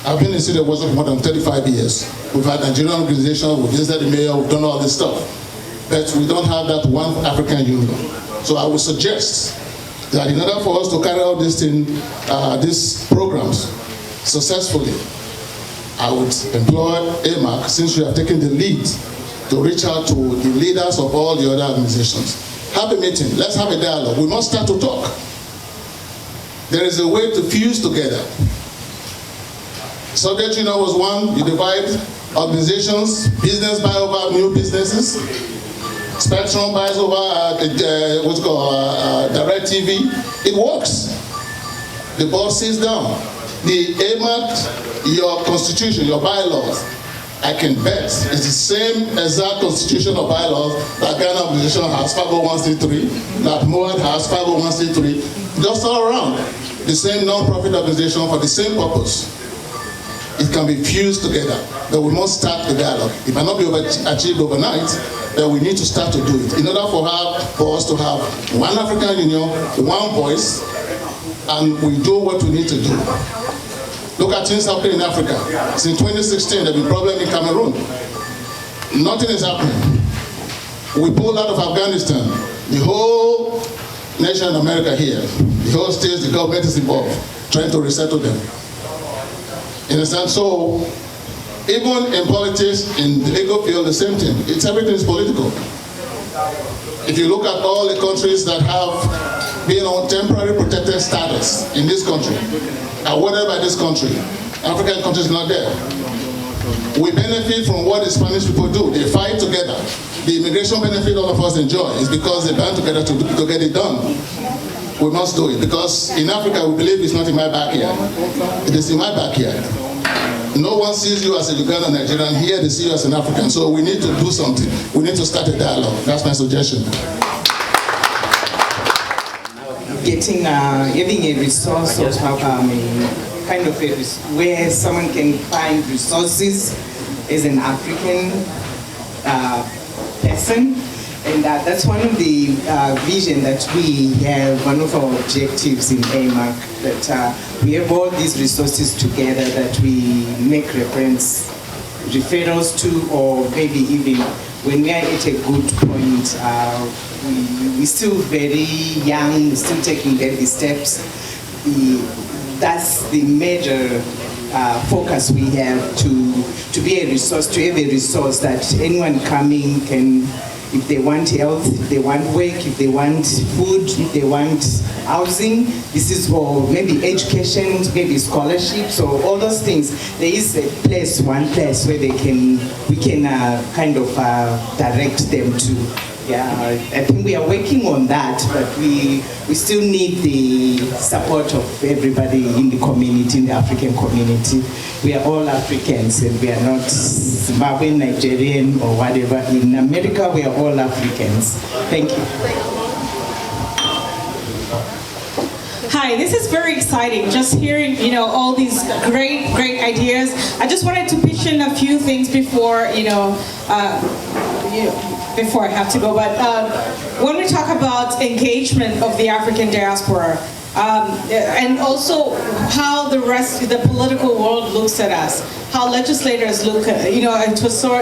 I've been in the city of Washington for more than 35 years. We've had Nigerian organizations, we've visited the mayor, we've done all this stuff. But we don't have that one African union. So I would suggest that in order for us to carry out these programs successfully, I would employ AMAC, since you have taken the lead, to reach out to the leaders of all the other organizations. Have a meeting, let's have a dialogue. We must start to talk. There is a way to fuse together. Soviet Union was one, you divide organizations, business buy over new businesses, Spectrum buys over Direct TV. It works. The boss sits down. The AMAC, your constitution, your bylaws, I can bet it's the same exact constitution or bylaws that Ghana organization has, 501c3, that MOAD has, 501c3, just all around. The same non-profit organization for the same purpose. It can be fused together, but we must start the dialogue. It might not be achieved overnight, but we need to start to do it in order for us to have one African Union, one voice, and we do what we need to do. Look at things happening in Africa. Since 2016, there have been problems in Cameroon. Nothing is happening. We pulled out of Afghanistan. The whole nation in America here, the whole states, the government is involved, trying to resettle them. You understand? So, even in politics, in the legal field, the same thing. Everything is political. If you look at all the countries that have been on temporary protected status in this country, awarded by this country, African countries not there. We benefit from what the Spanish people do. They fight together. The immigration benefit all of us enjoy is because they band together to get it done. We must do it because in Africa we believe it's not in my backyard. It is in my backyard. No one sees you as a Ugandan Nigerian. Here they see you as an African. So we need to do something. We need to start a dialogue. That's my suggestion. Having a resource of kind of where someone can find resources as an African person. And that's one of the vision that we have, one of our objectives in AMAC, that we have all these resources together that we make referrals to, or maybe even when we are at a good point, we're still very young, we're still taking baby steps. That's the major focus we have to be a resource, to have a resource that anyone coming can, if they want health, if they want work, if they want food, if they want housing, this is for maybe education, maybe scholarships, or all those things. There is a place, one place where we can kind of direct them to. Yeah, I think we are working on that, but we still need the support of everybody in the community, in the African community. We are all Africans, and we are not Zimbabwean, Nigerian, or whatever. In America, we are all Africans. Thank you. Hi, this is very exciting. Just hearing, all these great ideas. I just wanted to pitch in a few things before, before I have to go. But when we talk about engagement of the African diaspora, and also how the political world looks at us, how legislators look at, it was so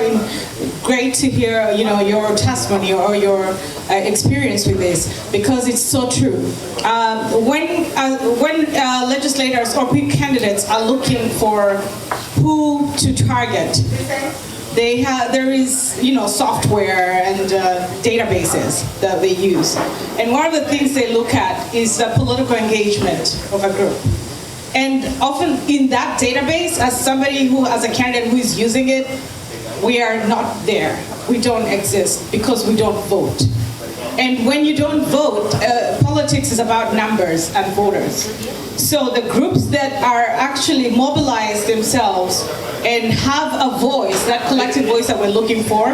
great to hear, your testimony or your experience with this, because it's so true. When legislators or candidates are looking for who to target, there is, software and databases that they use. And one of the things they look at is the political engagement of a group. And often in that database, as somebody as a candidate who is using it, we are not there. We don't exist because we don't vote. And when you don't vote, politics is about numbers and voters. So the groups that are actually mobilized themselves and have a voice, that collective voice that we're looking for,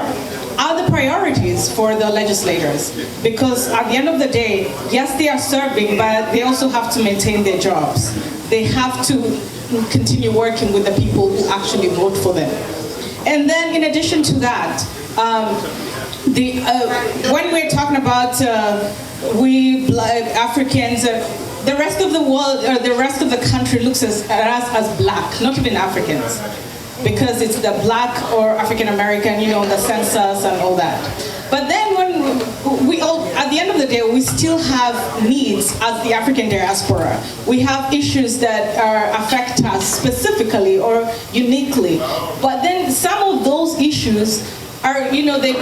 are the priorities for the legislators. Because at the end of the day, yes, they are serving, but they also have to maintain their jobs. They have to continue working with the people who actually vote for them. And then in addition to that, when we're talking about we Black Africans, the rest of the world, or the rest of the country looks at us as black, not even Africans, because it's the black or African American, you know, the census and all that. But then when we all, at the end of the day, we still have needs as the African diaspora. We have issues that affect us specifically or uniquely. But then some of those issues are, you know, they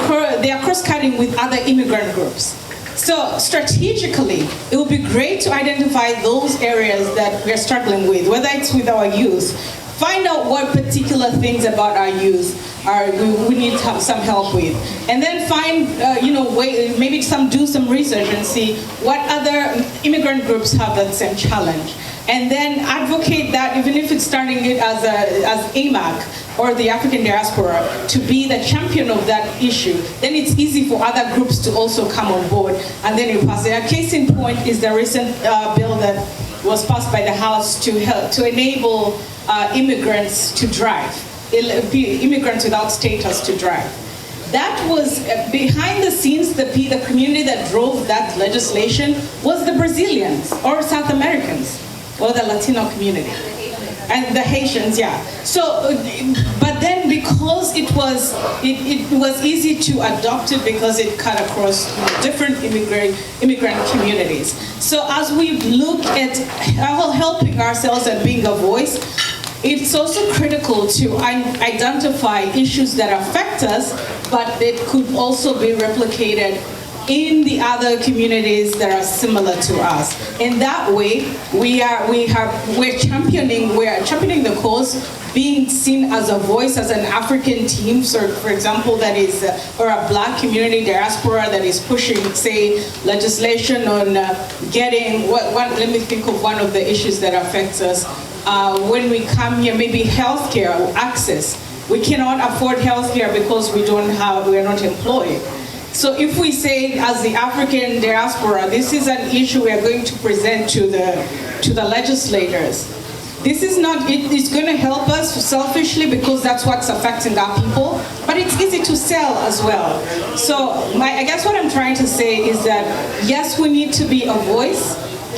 are cross-cutting with other immigrant groups. So strategically, it would be great to identify those areas that we're struggling with, whether it's with our youth. Find out what particular things about our youth we need to have some help with. And then find, maybe do some research and see what other immigrant groups have that same challenge. And then advocate that, even if it's starting it as AMAC or the African diaspora, to be the champion of that issue. Then it's easy for other groups to also come on board, and then you pass it. A case in point is the recent bill that was passed by the House to enable immigrants to drive, immigrants without status to drive. That was behind the scenes, the community that drove that legislation was the Brazilians or South Americans or the Latino community. And the Haitians, yeah. So, but then because it was easy to adopt it because it cut across different immigrant communities. So as we look at helping ourselves and being a voice, it's also critical to identify issues that affect us, but it could also be replicated in the other communities that are similar to us. In that way, we're championing the cause, being seen as a voice, as an African team, so for example, that is, or a black community diaspora that is pushing, say, legislation on getting, let me think of one of the issues that affects us. When we come here, maybe healthcare access. We cannot afford healthcare because we're not employed. So if we say, as the African diaspora, this is an issue we are going to present to the legislators. This is not, it's going to help us selfishly because that's what's affecting our people, but it's easy to sell as well. So I guess what I'm trying to say is that, yes, we need to be a voice,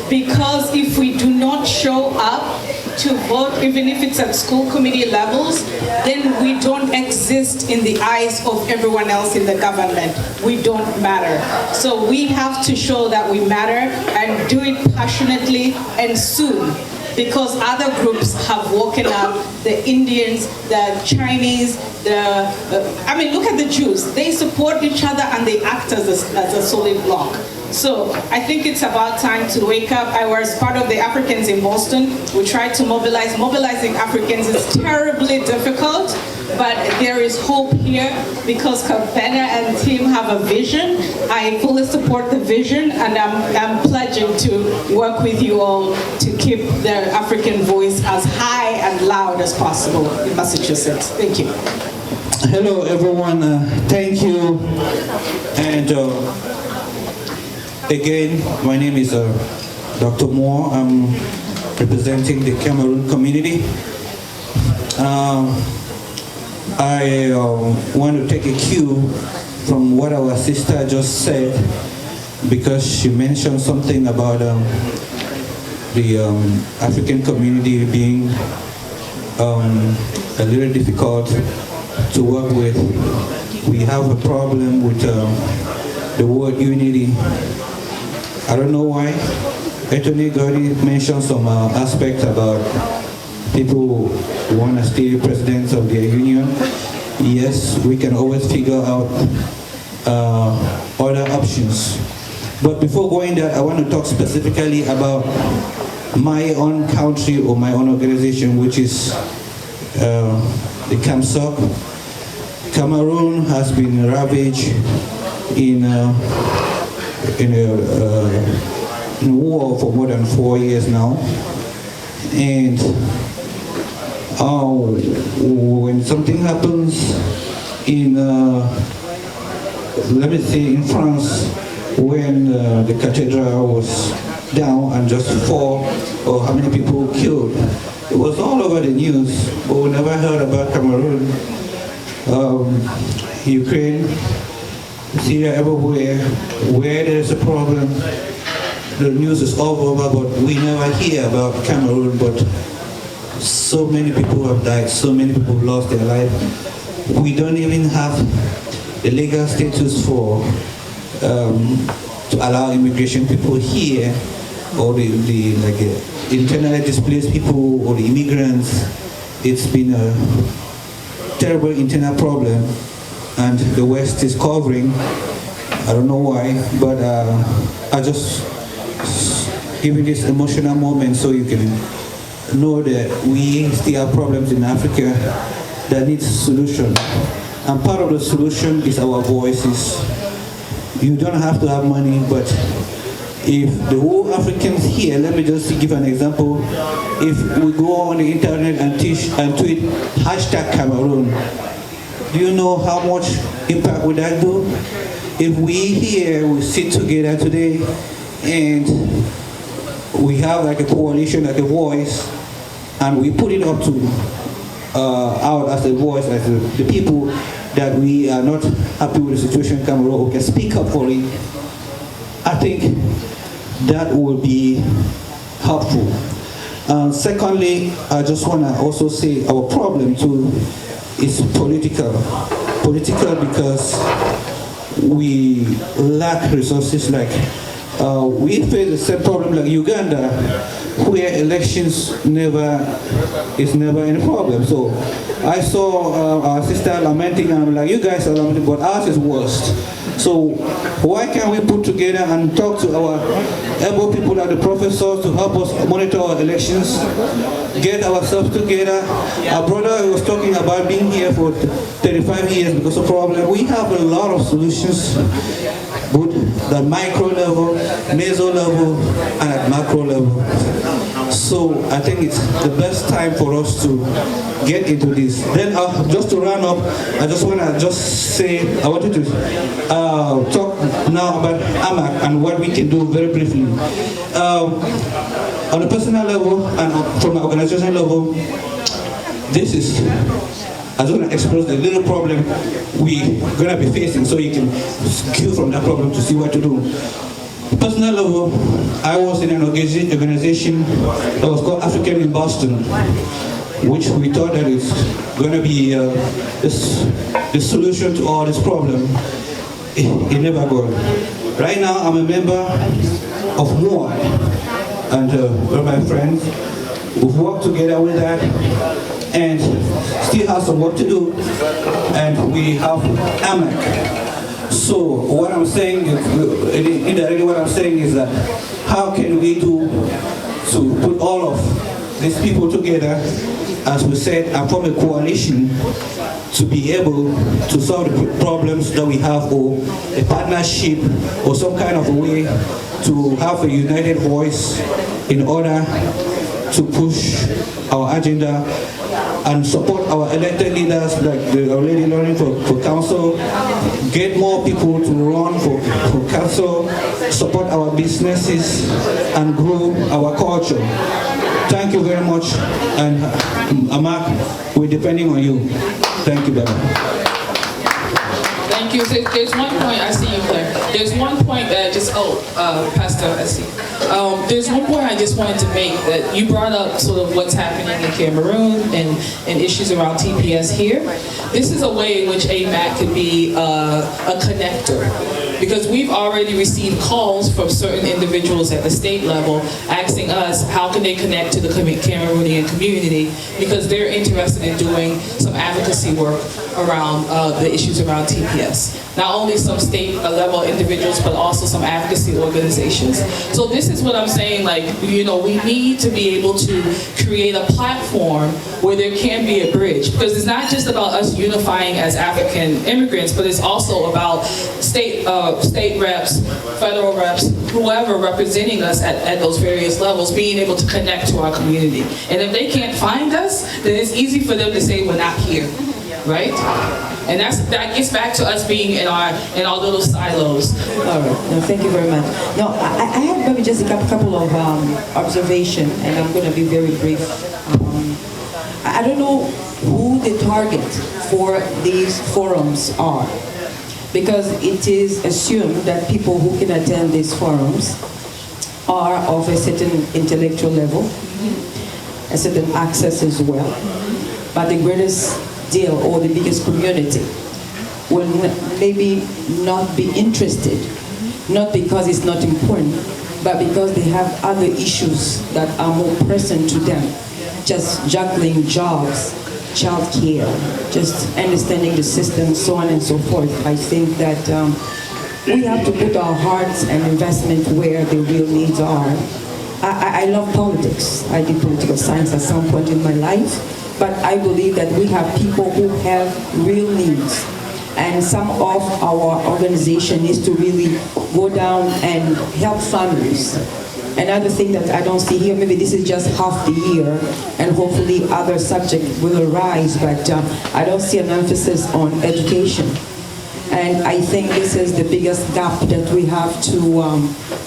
because if we do not show up to vote, even if it's at school committee levels, then we don't exist in the eyes of everyone else in the government. We don't matter. So we have to show that we matter and do it passionately and soon, because other groups have woken up, the Indians, the Chinese, look at the Jews. They support each other and they act as a solid block. So I think it's about time to wake up. I was part of the Africans in Boston. We tried to mobilize. Mobilizing Africans is terribly difficult, but there is hope here because Kabena and team have a vision. I fully support the vision, and I'm pledging to work with you all to keep the African voice as high and loud as possible in Massachusetts. Thank you. Hello, everyone. Thank you. And again, my name is Dr. Moore. I'm representing the Cameroon community. I want to take a cue from what our sister just said, because she mentioned something about the African community being a little difficult to work with. We have a problem with the word unity. I don't know why. Anthony Gordy mentioned some aspects about people who want to stay presidents of their union. Yes, we can always figure out other options. But before going there, I want to talk specifically about my own country or my own organization, which is the CAMSOC. Cameroon has been ravaged in in a war for more than 4 years now. And when something happens in, let me say, in France, when the cathedral was down and just 4 or how many people killed, it was all over the news, but we never heard about Cameroon, Ukraine, Syria, everywhere. Where there's a problem, the news is all over, but we never hear about Cameroon. But so many people have died, so many people have lost their life. We don't even have the legal status for to allow immigration people here, or the internally displaced people or the immigrants. It's been a terrible internal problem, and the West is covering. I don't know why, but I just give you this emotional moment so you can know that we still have problems in Africa that needs a solution. And part of the solution is our voices. You don't have to have money, but if the whole Africans here, let me just give an example, if we go on the internet and tweet #Cameroon, do you know how much impact would that do? If we here, we sit together today and we have like a coalition, like a voice, and we put it up to out as a voice, as the people that we are not happy with the situation in Cameroon, who can speak up for it, I think that will be helpful. Secondly, I just want to also say our problem too is political. Political because we lack resources. Like we face the same problem like Uganda, where elections is never any problem. So I saw our sister lamenting, and I'm like, you guys are lamenting, but ours is worst. So why can't we put together and talk to our able people like the professors to help us monitor our elections, get ourselves together? Our brother was talking about being here for 35 years because of problem. We have a lot of solutions, both the micro level, meso level, and at macro level. So I think it's the best time for us to get into this. Then just to round up, I just want to say, I wanted to talk now about AMAC and what we can do very briefly. On a personal level and from an organization level, this is, I just want to expose the little problem we're going to be facing so you can skill from that problem to see what to do. Personal level, I was in an organization that was called African in Boston, which we thought that it's going to be the solution to all this problem. It never got. Right now, I'm a member of MOI, and one of my friends, we've worked together with that, and still have some work to do, and we have AMAC. So what I'm saying, indirectly what I'm saying is that how can we do to put all of these people together, as we said, and form a coalition to be able to solve the problems that we have, or a partnership, or some kind of a way to have a united voice in order to push our agenda and support our elected leaders, like our lady running for council, get more people to run for council, support our businesses, and grow our culture. Thank you very much, and AMAC, we're depending on you. Thank you, brother. Thank you. There's one point, I see you, Claire. There's one point that I just, Pastor, I see. There's one point I just wanted to make, that you brought up sort of what's happening in Cameroon and issues around TPS here. This is a way in which AMAC could be a connector, because we've already received calls from certain individuals at the state level asking us how can they connect to the Cameroonian community, because they're interested in doing some advocacy work around the issues around TPS. Not only some state level individuals, but also some advocacy organizations. So this is what I'm saying, like, you know, we need to be able to create a platform where there can be a bridge. Because it's not just about us unifying as African immigrants, but it's also about state reps, federal reps, whoever representing us at those various levels, being able to connect to our community. And if they can't find us, then it's easy for them to say we're not here, right? And that gets back to us being in our little silos. All right. No, thank you very much. No, I have maybe just a couple of observations, and I'm going to be very brief. I don't know who the target for these forums are, because it is assumed that people who can attend these forums are of a certain intellectual level, a certain access as well. But the greatest deal, or the biggest community, will maybe not be interested, not because it's not important, but because they have other issues that are more present to them, just juggling jobs, childcare, just understanding the system, so on and so forth. I think that we have to put our hearts and investment where the real needs are. I love politics. I did political science at some point in my life. But I believe that we have people who have real needs. And some of our organization needs to really go down and help families. Another thing that I don't see here, maybe this is just half the year, and hopefully other subjects will arise, but I don't see an emphasis on education. And I think this is the biggest gap that we have to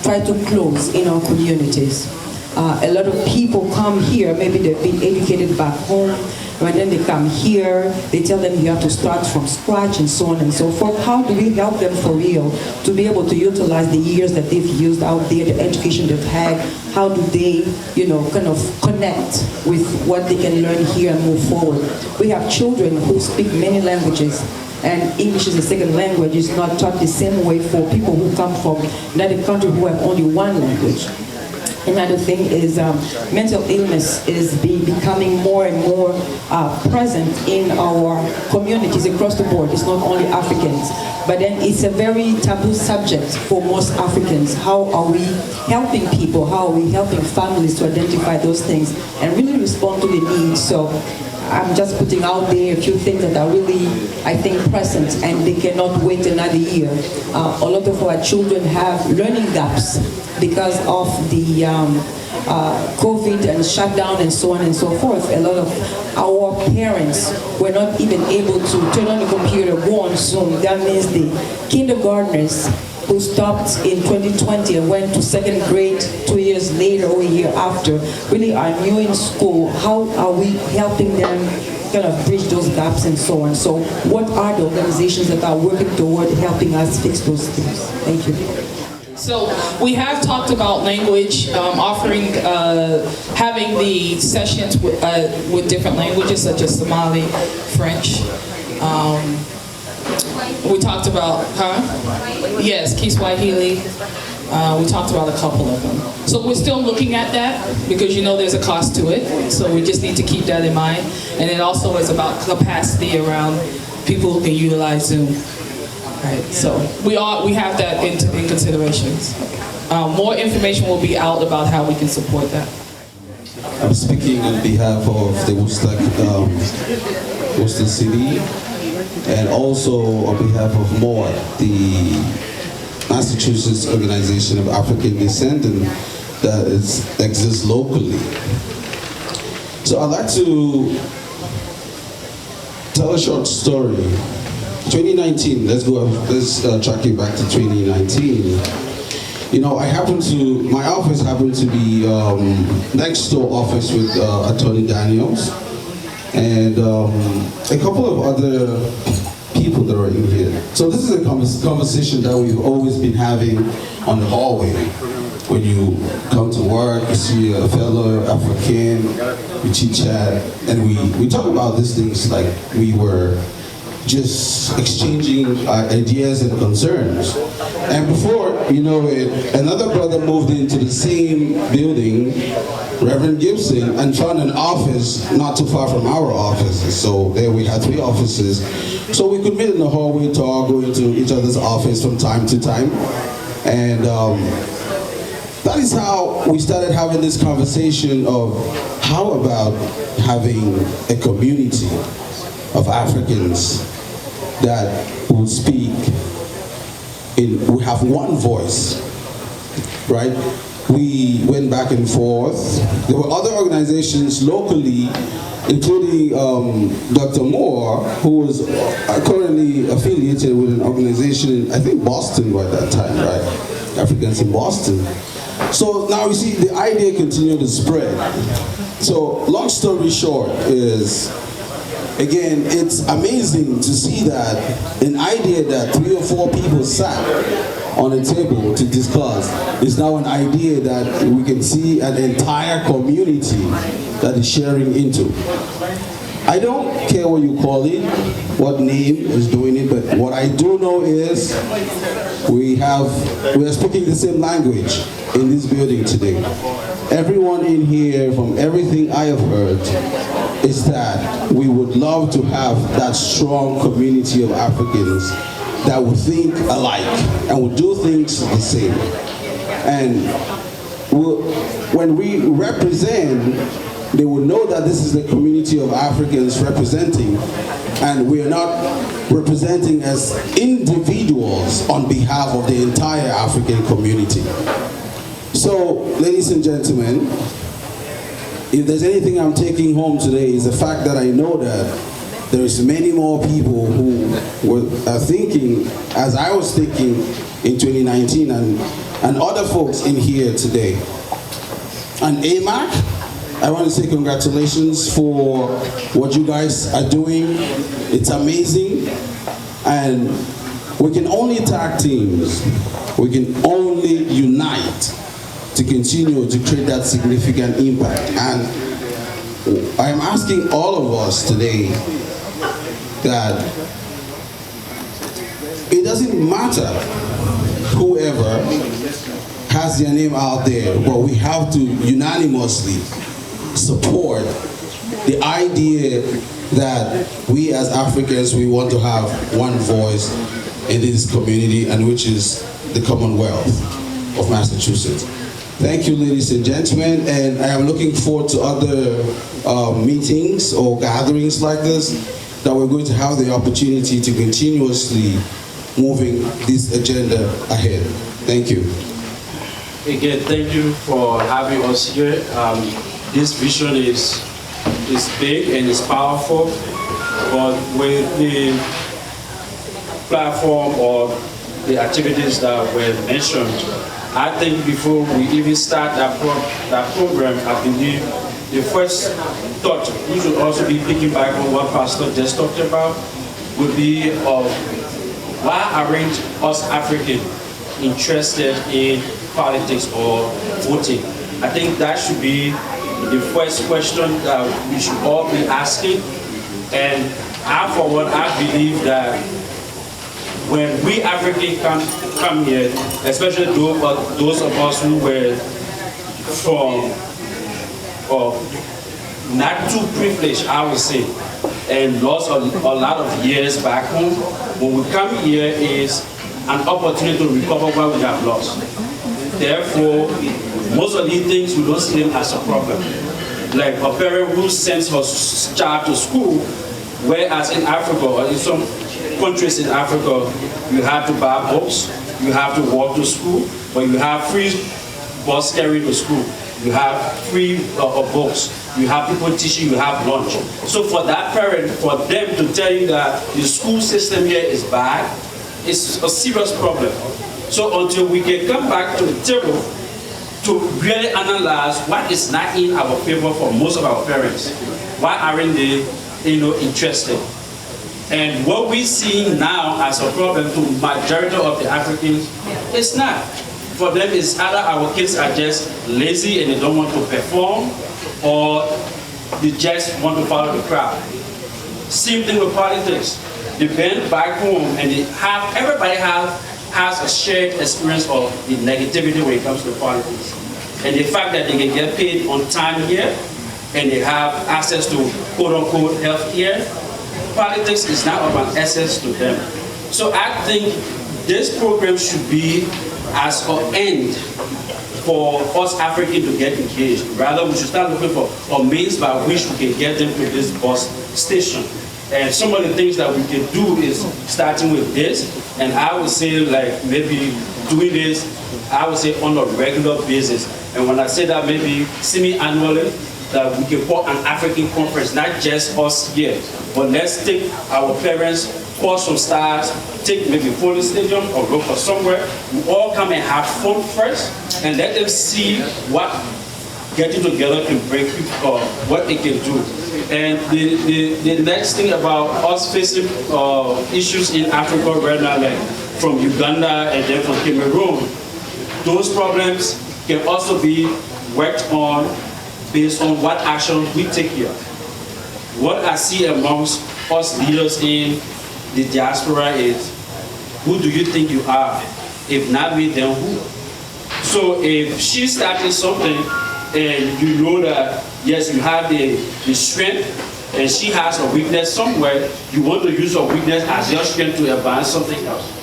try to close in our communities. A lot of people come here, maybe they've been educated back home, and then they come here, they tell them you have to start from scratch and so on and so forth. How do we help them for real to be able to utilize the years that they've used out there, the education they've had? How do they, you know, kind of connect with what they can learn here and move forward? We have children who speak many languages, and English is a second language. It's not taught the same way for people who come from another country who have only one language. Another thing is mental illness is becoming more and more present in our communities across the board. It's not only Africans, but then it's a very taboo subject for most Africans. How are we helping people? How are we helping families to identify those things and really respond to the needs? So I'm just putting out there a few things that are really, I think, present, and they cannot wait another year. A lot of our children have learning gaps because of the COVID and shutdown and so on and so forth. A lot of our parents were not even able to turn on the computer, go on Zoom. That means the kindergartners who stopped in 2020 and went to second grade 2 years later or a year after, really are new in school. How are we helping them kind of bridge those gaps and so on? So what are the organizations that are working toward helping us fix those things? Thank you. So we have talked about language, offering, having the sessions with different languages such as Somali, French. We talked about, yes, Kiswahili. We talked about a couple of them. So we're still looking at that because you know there's a cost to it. So we just need to keep that in mind. And it also is about capacity around people who can utilize Zoom. Right. So we have that in consideration. More information will be out about how we can support that. I'm speaking on behalf of the Worcester City, and also on behalf of MORE, the Massachusetts Organization of African Descent that exists locally. So I'd like to tell a short story. 2019, let's track it back to 2019. You know, my office happened to be next door office with Attorney Daniels and a couple of other people that are in here. So this is a conversation that we've always been having on the hallway. When you come to work, you see a fellow African, we chit chat, and we talk about these things like we were just exchanging ideas and concerns. And before you know it, another brother moved into the same building, Reverend Gibson, and found an office not too far from our offices. So there we had 3 offices. So we could meet in the hallway, talk, go into each other's office from time to time. And that is how we started having this conversation of how about having a community of Africans that will speak we have one voice, right? We went back and forth. There were other organizations locally, including Dr. Moore, who was currently affiliated with an organization, I think Boston by that time, right? Africans in Boston. So now you see the idea continued to spread. So long story short is, again, it's amazing to see that an idea that 3 or 4 people sat on a table to discuss is now an idea that we can see an entire community that is sharing into. I don't care what you call it, what name is doing it, but what I do know is we are speaking the same language in this building today. Everyone in here, from everything I have heard, is that we would love to have that strong community of Africans that would think alike and would do things the same. And when we represent, they will know that this is the community of Africans representing, and we are not representing as individuals on behalf of the entire African community. So, ladies and gentlemen, if there's anything I'm taking home today is the fact that I know that there's many more people who are thinking as I was thinking in 2019 and other folks in here today. And AMAC, I want to say congratulations for what you guys are doing. It's amazing. And we can only tag teams. We can only unite to continue to create that significant impact. And I'm asking all of us today that it doesn't matter whoever has their name out there, but we have to unanimously support the idea that we as Africans, we want to have one voice in this community, and which is the Commonwealth of Massachusetts. Thank you, ladies and gentlemen, and I am looking forward to other meetings or gatherings like this, that we're going to have the opportunity to continuously moving this agenda ahead. Thank you. Again, thank you for having us here. This vision is big and it's powerful, but with the platform or the activities that were mentioned, I think before we even start that program, I believe the first thought, we should also be picking back on what Pastor just talked about, would be of why aren't us Africans interested in politics or voting? I think that should be the first question that we should all be asking. And I, for one, I believe that when we Africans come here, especially those of us who were from, or not too privileged, I would say, and lost a lot of years back home, when we come here is an opportunity to recover what we have lost. Therefore, most of these things we don't see them as a problem. Like a parent who sends her child to school, whereas in Africa, or in some countries in Africa, you have to buy books, you have to walk to school, but you have free bus carry to school, you have free books, you have people teaching, you have lunch. So for that parent, for them to tell you that the school system here is bad, it's a serious problem. So until we can come back to the table to really analyze what is not in our favor for most of our parents, why aren't they, interested? And what we see now as a problem to majority of the Africans, it's not. For them, it's either our kids are just lazy and they don't want to perform, or they just want to follow the crowd. Same thing with politics. They've been back home and everybody has a shared experience of the negativity when it comes to politics. And the fact that they can get paid on time here and they have access to quote-unquote health care, politics is not of an essence to them. So I think this program should be as an end for us Africans to get engaged. Rather, we should start looking for a means by which we can get them to this bus station. And some of the things that we can do is starting with this, and I would say like maybe doing this, I would say on a regular basis. And when I say that, maybe semi-annually, that we can call an African conference, not just us here, but let's take our parents, call some stars, take maybe Foley Stadium or go for somewhere. We all come and have fun first, and let them see what getting together can bring people, what it can do. And the next thing about us facing issues in Africa right now, like from Uganda and then from Cameroon, those problems can also be worked on based on what action we take here. What I see amongst us leaders in the diaspora is, who do you think you are? If not me, then who? So if she started something and you know that, yes, you have the strength and she has a weakness somewhere, you want to use her weakness as your strength to advance something else.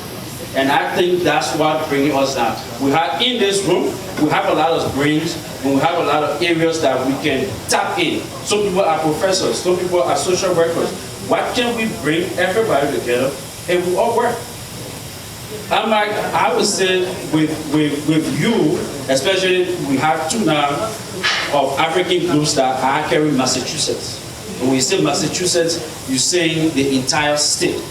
And I think that's what brings us down. We have in this room, we have a lot of brains, and we have a lot of areas that we can tap in. Some people are professors, some people are social workers. Why can't we bring everybody together and we all work? I would say with you, especially we have two now of African groups that are carrying Massachusetts. When you say Massachusetts, you're saying the entire state.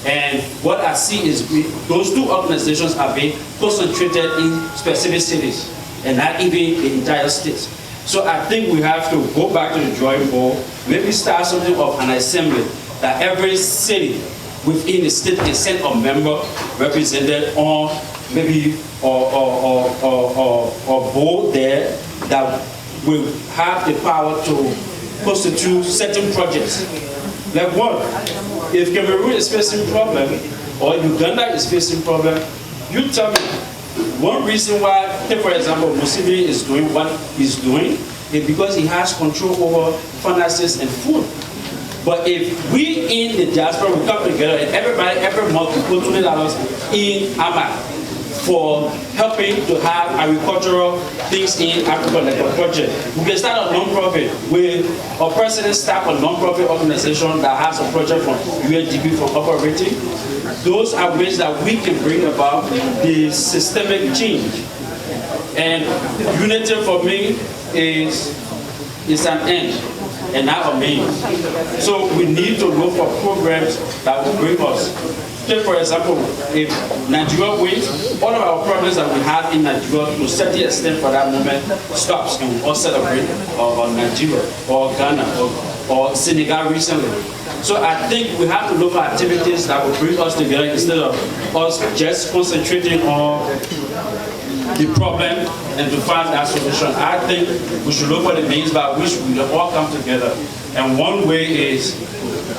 And what I see is those two organizations are being concentrated in specific cities and not even the entire states. So I think we have to go back to the drawing board, maybe start something of an assembly that every city within the state can send a member represented on maybe or board there that will have the power to constitute certain projects. Like what? If Cameroon is facing problem or Uganda is facing problem, you tell me. One reason why, take for example, Museveni is doing what he's doing is because he has control over finances and food. But if we in the diaspora, we come together and everybody every month we put $20 in AMAC for helping to have agricultural things in Africa like a project. We can start a non-profit with a president start a non-profit organization that has a project from UNDP for operating. Those are ways that we can bring about the systemic change. And unity for me is an end and not a means. So we need to look for programs that will bring us. Take for example, if Nigeria wins, all of our problems that we have in Nigeria to a certain extent for that moment stops and we all celebrate or Nigeria or Ghana or Senegal recently. So I think we have to look at activities that will bring us together instead of us just concentrating on the problem and to find that solution. I think we should look for the means by which we will all come together. And one way is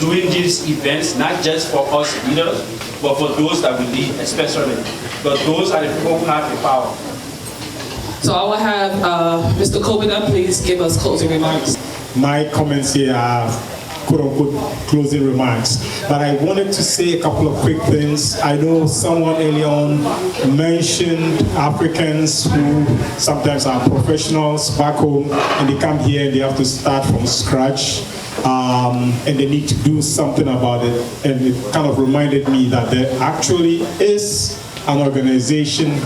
doing these events, not just for us leaders, but for those that we lead especially. But those are the people who have the power. So I will have Mr. Kobina please give us closing remarks. My comments here are quote-unquote closing remarks. But I wanted to say a couple of quick things. I know someone earlier on mentioned Africans who sometimes are professionals back home and they come here and they have to start from scratch. And they need to do something about it. And it kind of reminded me that there actually is an organization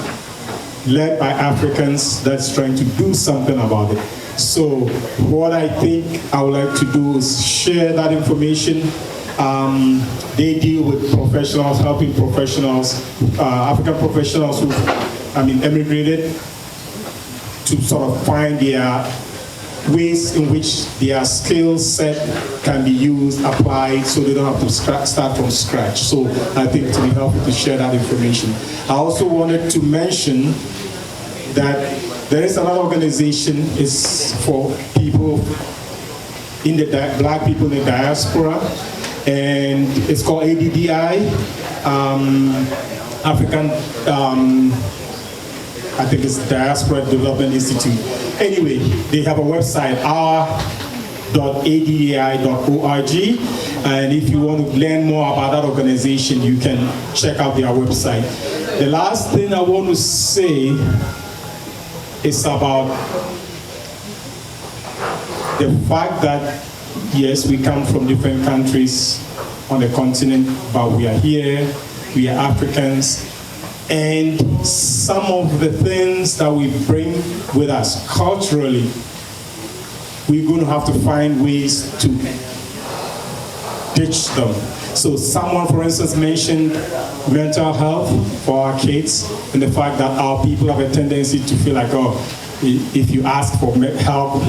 led by Africans that's trying to do something about it. So what I think I would like to do is share that information. They deal with professionals, helping professionals, African professionals who, emigrated to sort of find their ways in which their skill set can be used, applied, so they don't have to start from scratch. So I think it will be helpful to share that information. I also wanted to mention that there is another organization, it's for people in the black people in the diaspora, and it's called ADDI, African, I think it's Diaspora Development Institute. Anyway, they have a website, r.addi.org, and if you want to learn more about that organization, you can check out their website. The last thing I want to say is about the fact that, yes, we come from different countries on the continent, but we are here, we are Africans, and some of the things that we bring with us culturally, we're going to have to find ways to ditch them. So someone, for instance, mentioned mental health for our kids, and the fact that our people have a tendency to feel like, oh, if you ask for help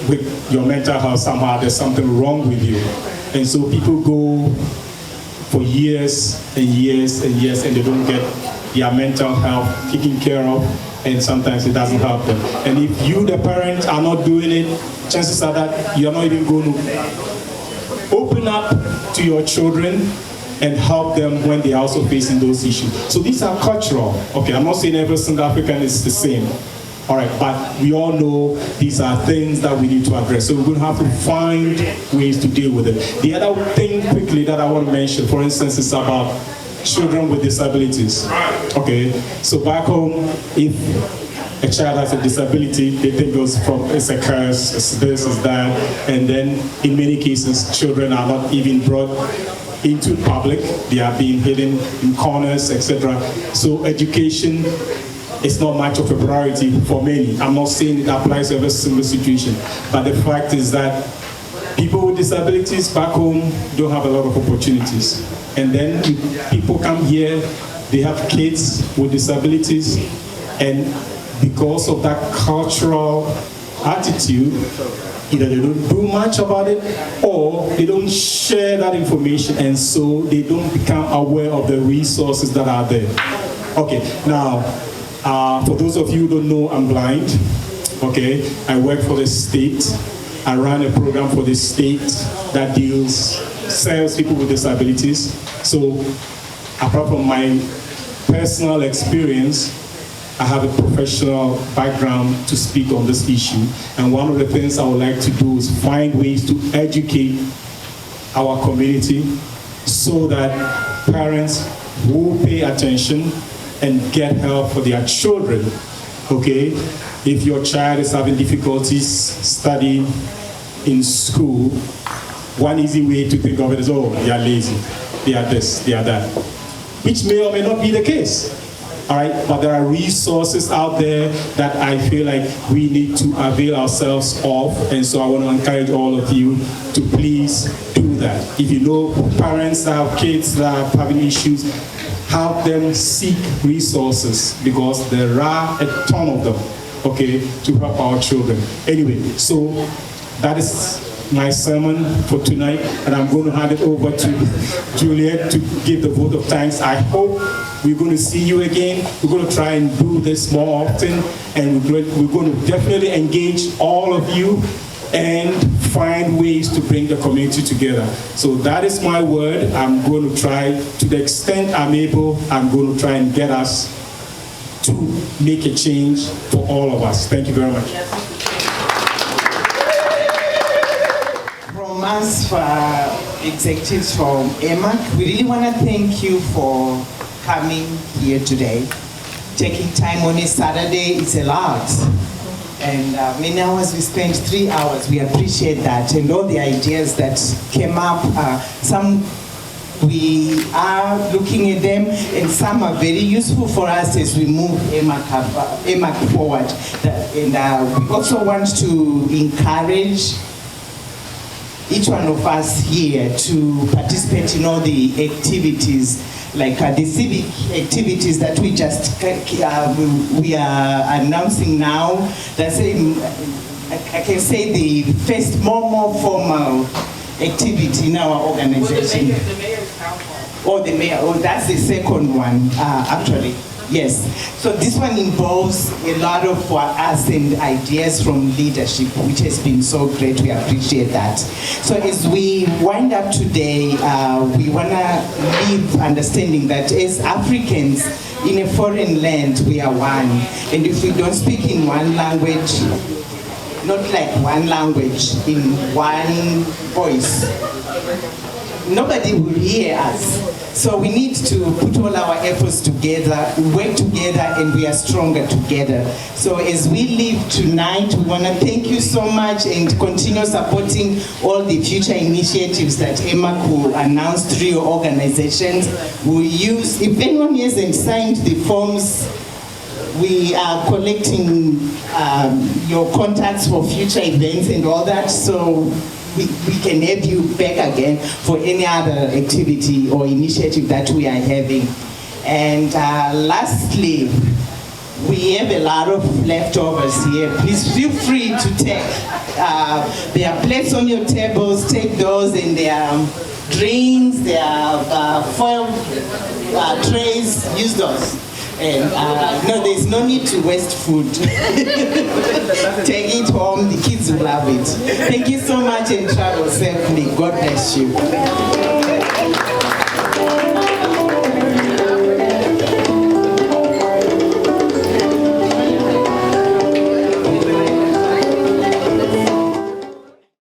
with your mental health, somehow there's something wrong with you. And so people go for years and years and years, and they don't get their mental health taken care of, and sometimes it doesn't help them. And if you, the parent, are not doing it, chances are that you're not even going to open up to your children and help them when they're also facing those issues. So these are cultural. Okay, I'm not saying every single African is the same. All right, but we all know these are things that we need to address. So we're going to have to find ways to deal with it. The other thing quickly that I want to mention, for instance, is about children with disabilities. Okay, so back home, if a child has a disability, they think it's a curse, it's this, it's that, and then in many cases, children are not even brought into public. They are being hidden in corners, etc. So education is not much of a priority for many. I'm not saying it applies to every single situation, but the fact is that people with disabilities back home don't have a lot of opportunities. And then people come here, they have kids with disabilities, and because of that cultural attitude, either they don't do much about it, or they don't share that information, and so they don't become aware of the resources that are there. Okay, now, for those of you who don't know, I'm blind. Okay, I work for the state. I run a program for the state that serves people with disabilities. So, apart from my personal experience, I have a professional background to speak on this issue. And one of the things I would like to do is find ways to educate our community so that parents will pay attention and get help for their children. Okay? If your child is having difficulties studying in school, one easy way to think of it is, oh, they are lazy, they are this, they are that, which may or may not be the case. All right, but there are resources out there that I feel like we need to avail ourselves of, and so I want to encourage all of you to please do that. If you know parents that have kids that are having issues, help them seek resources, because there are a ton of them, okay, to help our children. Anyway, so that is my sermon for tonight, and I'm going to hand it over to Juliet to give the vote of thanks. I hope we're going to see you again. We're going to try and do this more often, and we're going to definitely engage all of you and find ways to bring the community together. So that is my word. I'm going to try, to the extent I'm able, I'm going to try and get us to make a change for all of us. Thank you very much. From us, for executives from EMAC, we really want to thank you for coming here today. Taking time on a Saturday is a lot. And many hours, we spent 3 hours. We appreciate that. And all the ideas that came up, some we are looking at them, and some are very useful for us as we move EMAC forward. And we also want to encourage each one of us here to participate in all the activities, like the civic activities that we just we are announcing now. That's I can say the first more formal activity in our organization. The mayor's town hall. Oh, the mayor. Oh, that's the second one, actually. Yes, so this one involves a lot of for us and ideas from leadership, which has been so great. We appreciate that. So as we wind up today, we want to leave understanding that as Africans in a foreign land, we are one. And if we don't speak in one language, not like one language, in one voice, nobody will hear us. So we need to put all our efforts together, work together, and we are stronger together. So as we leave tonight, we want to thank you so much and continue supporting all the future initiatives that EMAC will announce through your organizations. We'll use, if anyone hasn't signed the forms, we are collecting your contacts for future events and all that. So we can have you back again for any other activity or initiative that we are having. And lastly, we have a lot of leftovers here. Please feel free to take. There are plates on your tables, take those, and there are drinks, there are foil trays, use those. And no, there's no need to waste food. Take it home, the kids will love it. Thank you so much and travel safely. God bless you.